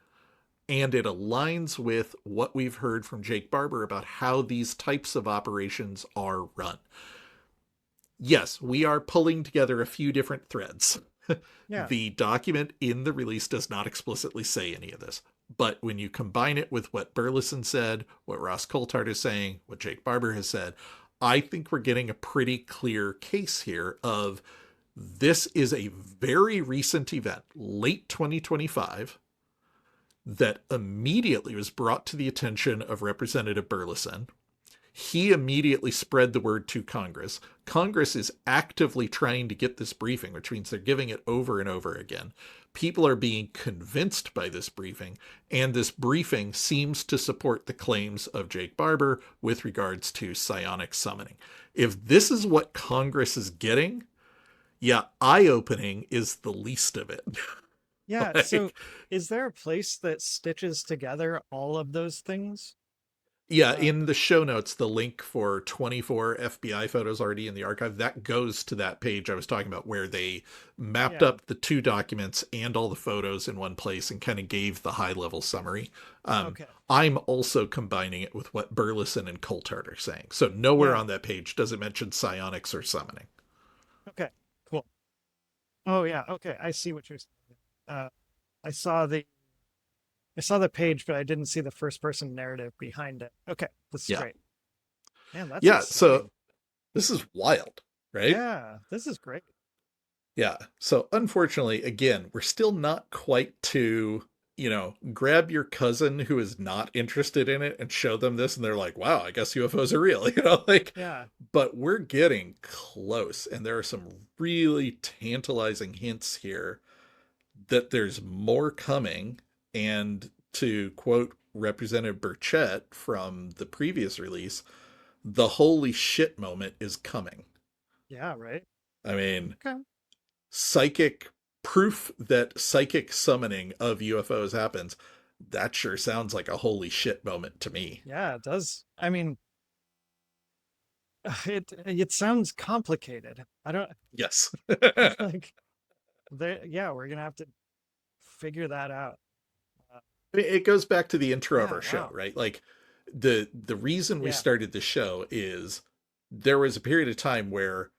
and it aligns with what we've heard from Jake Barber about how these types of operations are run. yes, we are pulling together a few different threads. Yeah. The document in the release does not explicitly say any of this. But when you combine it with what Burlison said, what Ross Coulthard is saying, what Jake Barber has said, I think we're getting a pretty clear case here of this is a very recent event, late 2025, that immediately was brought to the attention of Representative Burlison. He immediately spread the word to Congress. Congress is actively trying to get this briefing, which means they're giving it over and over again. People are being convinced by this briefing, and this briefing seems to support the claims of Jake Barber with regards to psionic summoning. If this is what Congress is getting, yeah, eye-opening is the least of it. Yeah. Like, So is there a place that stitches together all of those things? yeah, in the show notes, the link for 24 FBI photos already in the archive, that goes to that page I was talking about where they mapped Yeah. up the two documents and all the photos in one place and kind of gave the high-level summary. Okay. I'm also combining it with what Burlison and Coulthard are saying. So nowhere Yeah. on that page does it mention psionics or summoning. Okay. Cool. Oh yeah. Okay. I see what you're saying. Uh, I saw the page, but I didn't see the first person narrative behind it. Okay, this is Yeah. great. Man, that's Yeah, exciting. so this is wild, right? Yeah, this is great. Yeah. So unfortunately, again, we're still not quite to, grab your cousin who is not interested in it and show them this, and they're like, wow, I guess UFOs are real, like, Yeah. but we're getting close, and there are some really tantalizing hints here that there's more coming. And to quote Representative Burchett from the previous release, the holy shit moment is coming. Yeah, right. I mean, Okay. psychic proof that psychic summoning of UFOs happens. That sure sounds like a holy shit moment to me. Yeah, it does. I mean, it sounds complicated. I don't Yes. like yeah, we're gonna have to figure that out. It goes back to the intro of Yeah, our show, wow. right? Like the reason we Yeah. started the show is there was a period of time where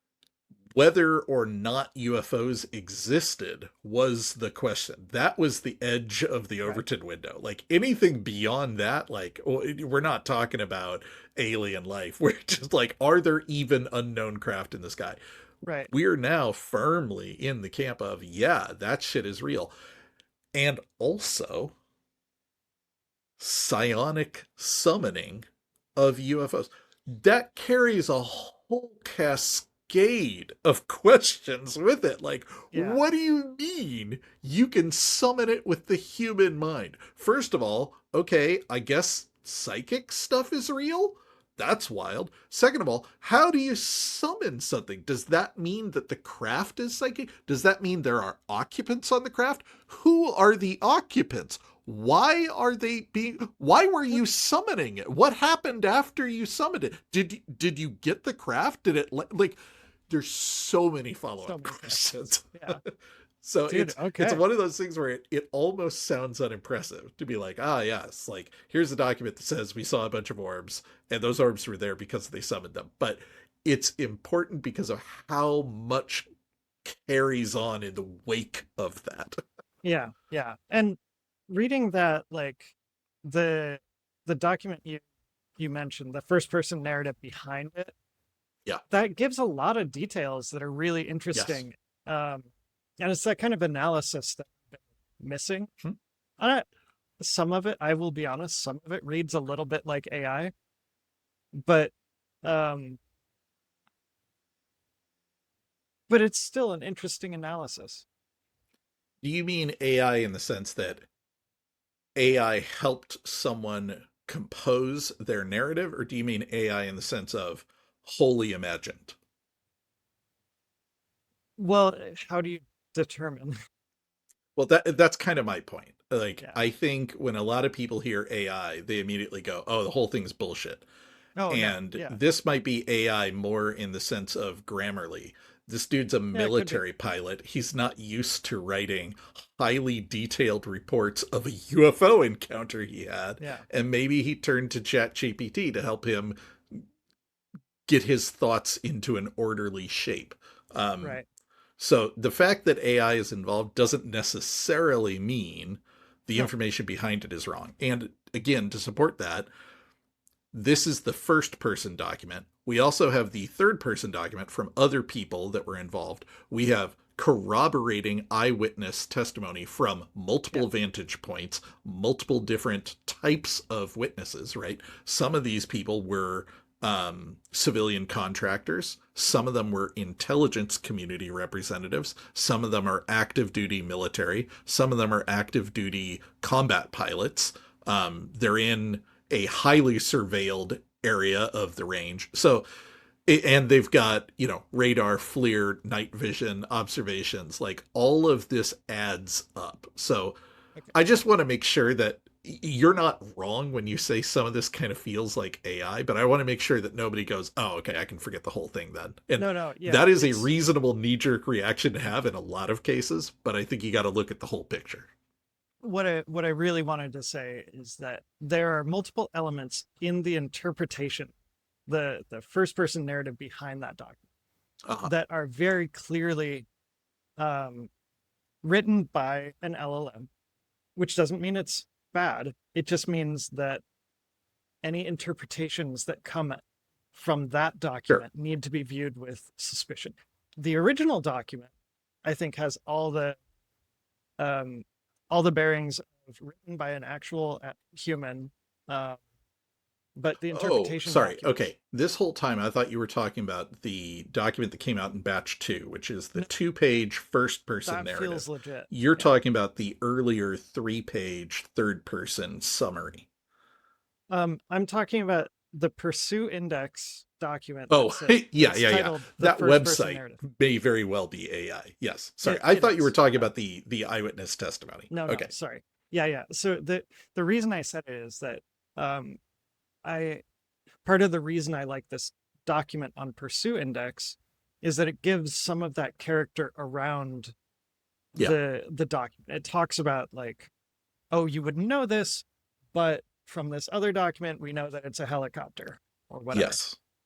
whether or not UFOs existed was the question. That was the edge of the Right. Overton window. Like anything beyond that, like we're not talking about alien life. We're just like, are there even unknown craft in the sky? Right. We're now firmly in the camp of, yeah, that shit is real. And also psionic summoning of UFOs. That carries a whole cascade of questions with it. Like, Yeah. what do you mean you can summon it with the human mind? First of all, okay, I guess psychic stuff is real? That's wild. Second of all, how do you summon something? Does that mean that the craft is psychic? Does that mean there are occupants on the craft? Who are the occupants? Why were you summoning it? What happened after you summoned it? Did you get the craft? Did it like there's so many follow-up questions. Yeah. So Dude, it's one of those things where it almost sounds unimpressive to be like, yes, like here's a document that says we saw a bunch of orbs and those orbs were there because they summoned them. But it's important because of how much carries on in the wake of that. Yeah, yeah. And reading that, like the document you mentioned, the first person narrative behind it, Yeah. that gives a lot of details that are really interesting. And it's that kind of analysis that I've been missing. Some of it, I will be honest, some of it reads a little bit like AI, but it's still an interesting analysis. Do you mean AI in the sense that AI helped someone compose their narrative, or do you mean AI in the sense of wholly imagined? Well, how do you determine? Well, that's kind of my point. Like, Yeah. I think when a lot of people hear AI, they immediately go, "Oh, the whole thing's bullshit." Oh, And no. Yeah. this might be AI more in the sense of Grammarly. This dude's a military pilot. He's not used to writing highly detailed reports of a UFO encounter he had. Yeah. And maybe he turned to ChatGPT to help him get his thoughts into an orderly shape. Right. So the fact that AI is involved doesn't necessarily mean the No. information behind it is wrong. And again, to support that, this is the first person document. We also have the third person document from other people that were involved. We have corroborating eyewitness testimony from multiple vantage points, multiple different types of witnesses, right? Some of these people were civilian contractors. Some of them were intelligence community representatives. Some of them are active duty military. Some of them are active duty combat pilots. They're in a highly surveilled area of the range. So, and they've got, radar, FLIR, night vision, observations, like all of this adds up. So Okay. I just want to make sure that you're not wrong when you say some of this kind of feels like AI, but I want to make sure that nobody goes, oh, okay, I can forget the whole thing then. And No, yeah. that is a reasonable knee-jerk reaction to have in a lot of cases, but I think you got to look at the whole picture. What I really wanted to say is that there are multiple elements in the interpretation, the first person narrative behind that document, that are very clearly written by an LLM, which doesn't mean it's bad. It just means that any interpretations that come from that document need to be viewed with suspicion. The original document, I think, has all the bearings of written by an actual human, but the interpretation. Okay. This whole time I thought you were talking about the document that came out in batch 2, which is the 2-page first-person narrative. That feels legit. You're talking about the earlier 3-page third-person summary. I'm talking about the Pursue Index document. Yeah. That website may very well be AI. Yes. Sorry. I thought you were talking about the eyewitness testimony. No, sorry. Yeah. So the reason I said it is that part of the reason I like this document on Pursue Index is that it gives some of that character around the document. It talks about like, oh, you wouldn't know this, but from this other document, we know that it's a helicopter or whatever.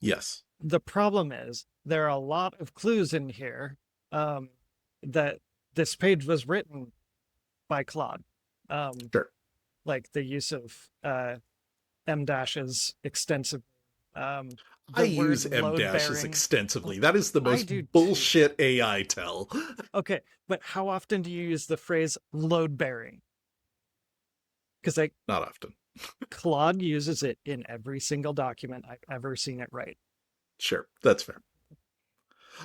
Yes. The problem is there are a lot of clues in here that this page was written by Claude. Like the use of M dashes extensively. I use M dashes extensively. That is the most bullshit AI tell. Okay, but how often do you use the phrase load bearing? Because not often. Claude uses it in every single document I've ever seen it write. Sure, that's fair.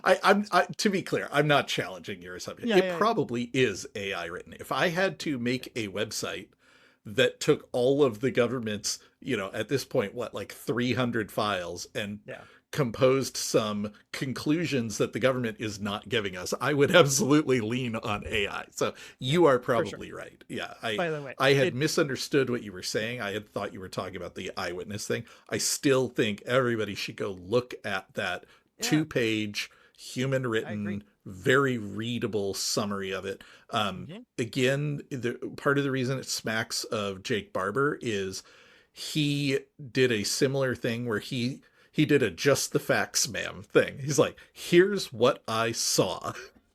I'm to be clear, I'm not challenging your assumption. It probably is AI written. If I had to make a website that took all of the government's, at this point, 300 files and composed some conclusions that the government is not giving us, I would absolutely lean on AI. So you are probably right. Yeah. By the way, I had misunderstood what you were saying. I had thought you were talking about the eyewitness thing. I still think everybody should go look at that 2-page human written, very readable summary of it. Again, part of the reason it smacks of Jake Barber is he did a similar thing where he did a just the facts ma'am thing. He's like, here's what I saw.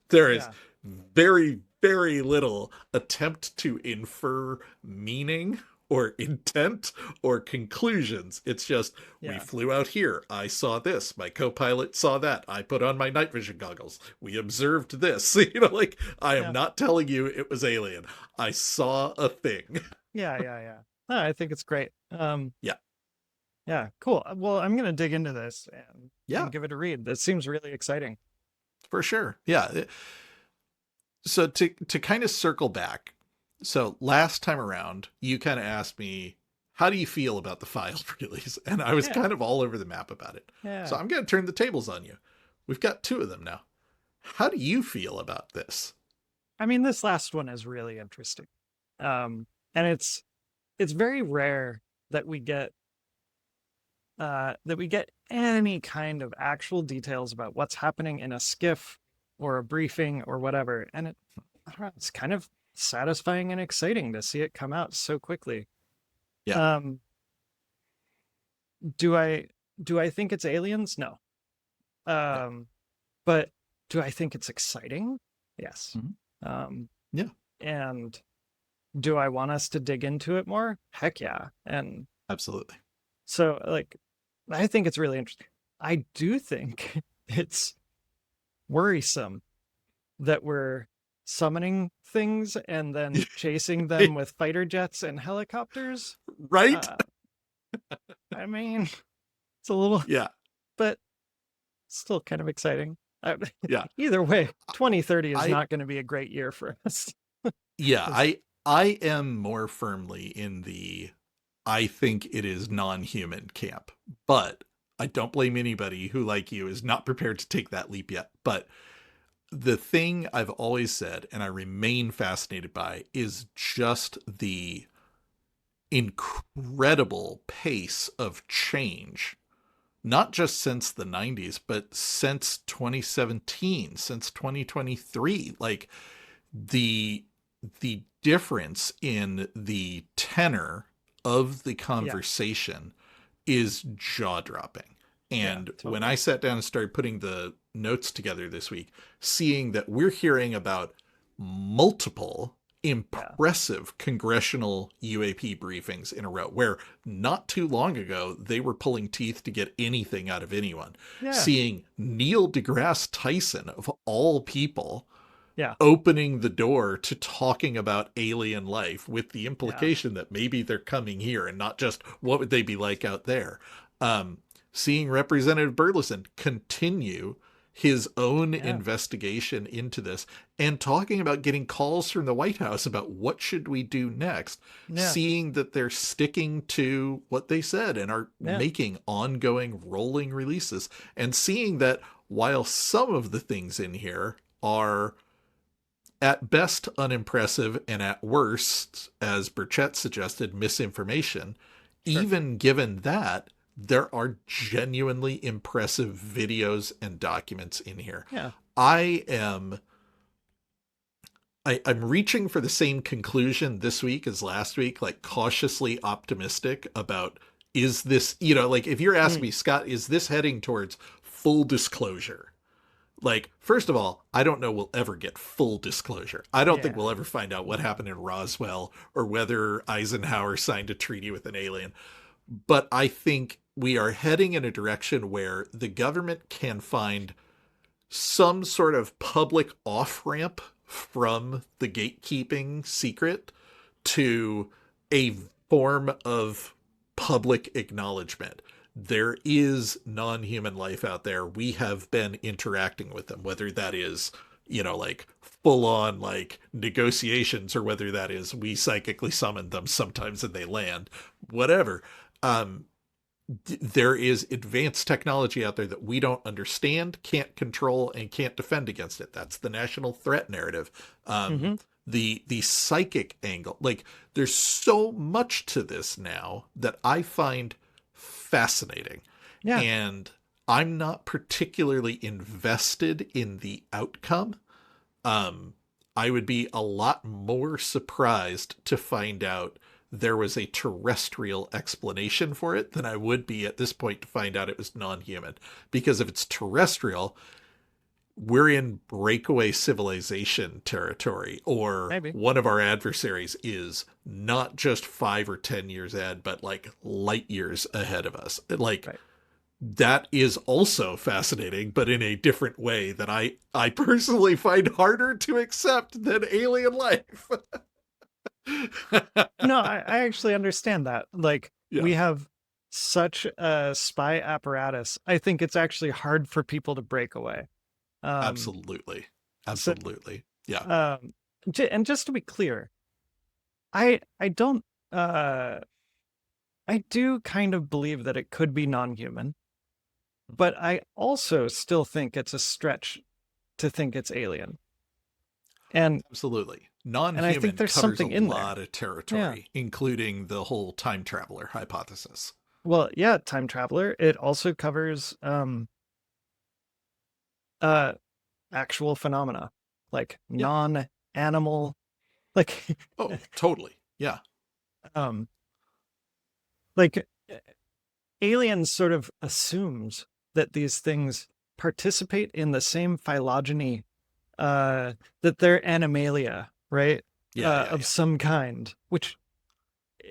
There is very, very little attempt to infer meaning or intent or conclusions. It's just, we flew out here. I saw this. My co-pilot saw that. I put on my night vision goggles. We observed this. I am not telling you it was alien. I saw a thing. Yeah. No, I think it's great. Yeah, cool. Well, I'm going to dig into this and give it a read. This seems really exciting. For sure. Yeah. So to kind of circle back, so last time around, you kind of asked me, how do you feel about the files release? And I was kind of all over the map about it. Yeah. So I'm going to turn the tables on you. We've got 2 of them now. How do you feel about this? I mean, this last one is really interesting. And it's very rare that we get any kind of actual details about what's happening in a skiff or a briefing or whatever. And I don't know, it's kind of satisfying and exciting to see it come out so quickly. Do I do I think it's aliens? No. But do I think it's exciting? Yes. Yeah. And do I want us to dig into it more? Heck yeah. And Absolutely. so, like, I think it's really interesting. I do think it's worrisome that we're summoning things and then chasing them with fighter jets and helicopters. Right? I mean, it's a little, Yeah. but still kind of exciting. Yeah. Either way, 2030 is not going to be a great year for us. Yeah, I am more firmly in the I think it is non-human camp, but I don't blame anybody who, like you, is not prepared to take that leap yet. But the thing I've always said, and I remain fascinated by, is just the incredible pace of change, not just since the 90s, but since 2017, since 2023. Like, the difference in the tenor of the conversation is jaw-dropping. And totally. when I sat down and started putting the notes together this week, seeing that we're hearing about multiple impressive congressional UAP briefings in a row, where not too long ago they were pulling teeth to get anything out of anyone. Seeing Neil deGrasse Tyson, of all people, opening the door to talking about alien life, with the implication that maybe they're coming here and not just what would they be like out there. Seeing Representative Burlison continue his own investigation into this and talking about getting calls from the White House about what should we do next. Seeing that they're sticking to what they said and are making ongoing rolling releases, and seeing that while some of the things in here are at best unimpressive and at worst, as Burchett suggested, misinformation, even given that, there are genuinely impressive videos and documents in here. I'm reaching for the same conclusion this week as last week, like cautiously optimistic about, is this, like, if you're asking me, Scott, is this heading towards full disclosure? Like, first of all, I don't know we'll ever get full disclosure. I don't think we'll ever find out what happened in Roswell or whether Eisenhower signed a treaty with an alien. But I think we are heading in a direction where the government can find some sort of public off-ramp from the gatekeeping secret to a form of public acknowledgement. There is non-human life out there. We have been interacting with them, whether that is, like full on like negotiations, or whether that is we psychically summon them sometimes and they land, whatever. There is advanced technology out there that we don't understand, can't control, and can't defend against it. That's the national threat narrative. The psychic angle, like, there's so much to this now that I find fascinating. And I'm not particularly invested in the outcome. I would be a lot more surprised to find out there was a terrestrial explanation for it than I would be at this point to find out it was non-human. Because if it's terrestrial, we're in breakaway civilization territory, or one of our adversaries is not just 5 or 10 years ahead, but like light years ahead of us. Like, that is also fascinating, but in a different way that I personally find harder to accept than alien life. No, I actually understand that. Like, we have such a spy apparatus. I think it's actually hard for people to break away. Absolutely. And just to be clear, I don't I do kind of believe that it could be non-human, but I also still think it's a stretch to think it's alien. And absolutely, non-human, and I think there's covers something a in lot there. of territory, including the whole time traveler hypothesis. Well, time traveler. It also covers actual phenomena, like non-animal, like oh, totally. like aliens sort of assumes that these things participate in the same phylogeny, that they're animalia, right? Of some kind, which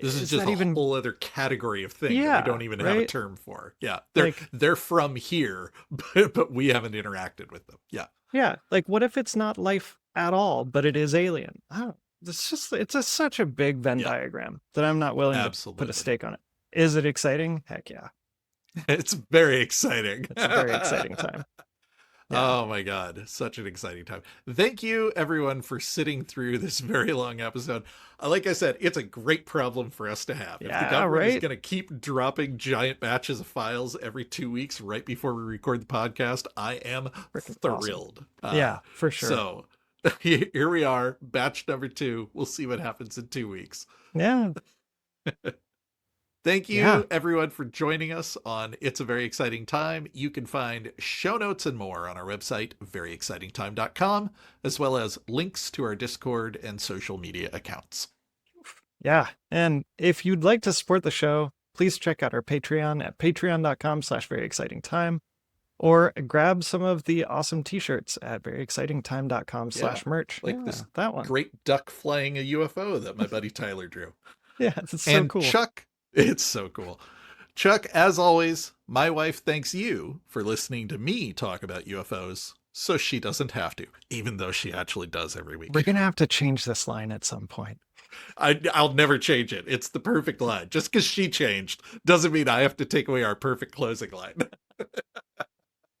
this is just a even whole other category of thing that we don't even have a term for. Yeah, they're from here, but we haven't interacted with them. Yeah. Yeah, like what if it's not life at all, but it is alien? I don't. It's such a big Venn diagram that I'm not willing to put a stake on it. Is it exciting? Heck yeah. It's very exciting. It's a very exciting time. Yeah. Oh my God, such an exciting time. Thank you everyone for sitting through this very long episode. Like I said, it's a great problem for us to have. If the government is going to keep dropping giant batches of files every 2 weeks right before we record the podcast, I am thrilled. Awesome. Yeah, for sure. So here we are, batch number 2. We'll see what happens in 2 weeks. Yeah. Thank you, everyone, for joining us on It's a Very Exciting Time. You can find show notes and more on our website, veryexcitingtime.com, as well as links to our Discord and social media accounts. Yeah, and if you'd like to support the show, please check out our Patreon at patreon.com/veryexcitingtime, or grab some of the awesome t-shirts at veryexcitingtime.com/merch. Like this that one. Great duck flying a UFO that my buddy Tyler drew. Yeah, it's so cool. Chuck, it's so cool. Chuck, as always, my wife thanks you for listening to me talk about UFOs so she doesn't have to, even though she actually does every week. We're going to have to change this line at some point. I'll never change it. It's the perfect line. Just because she changed doesn't mean I have to take away our perfect closing line.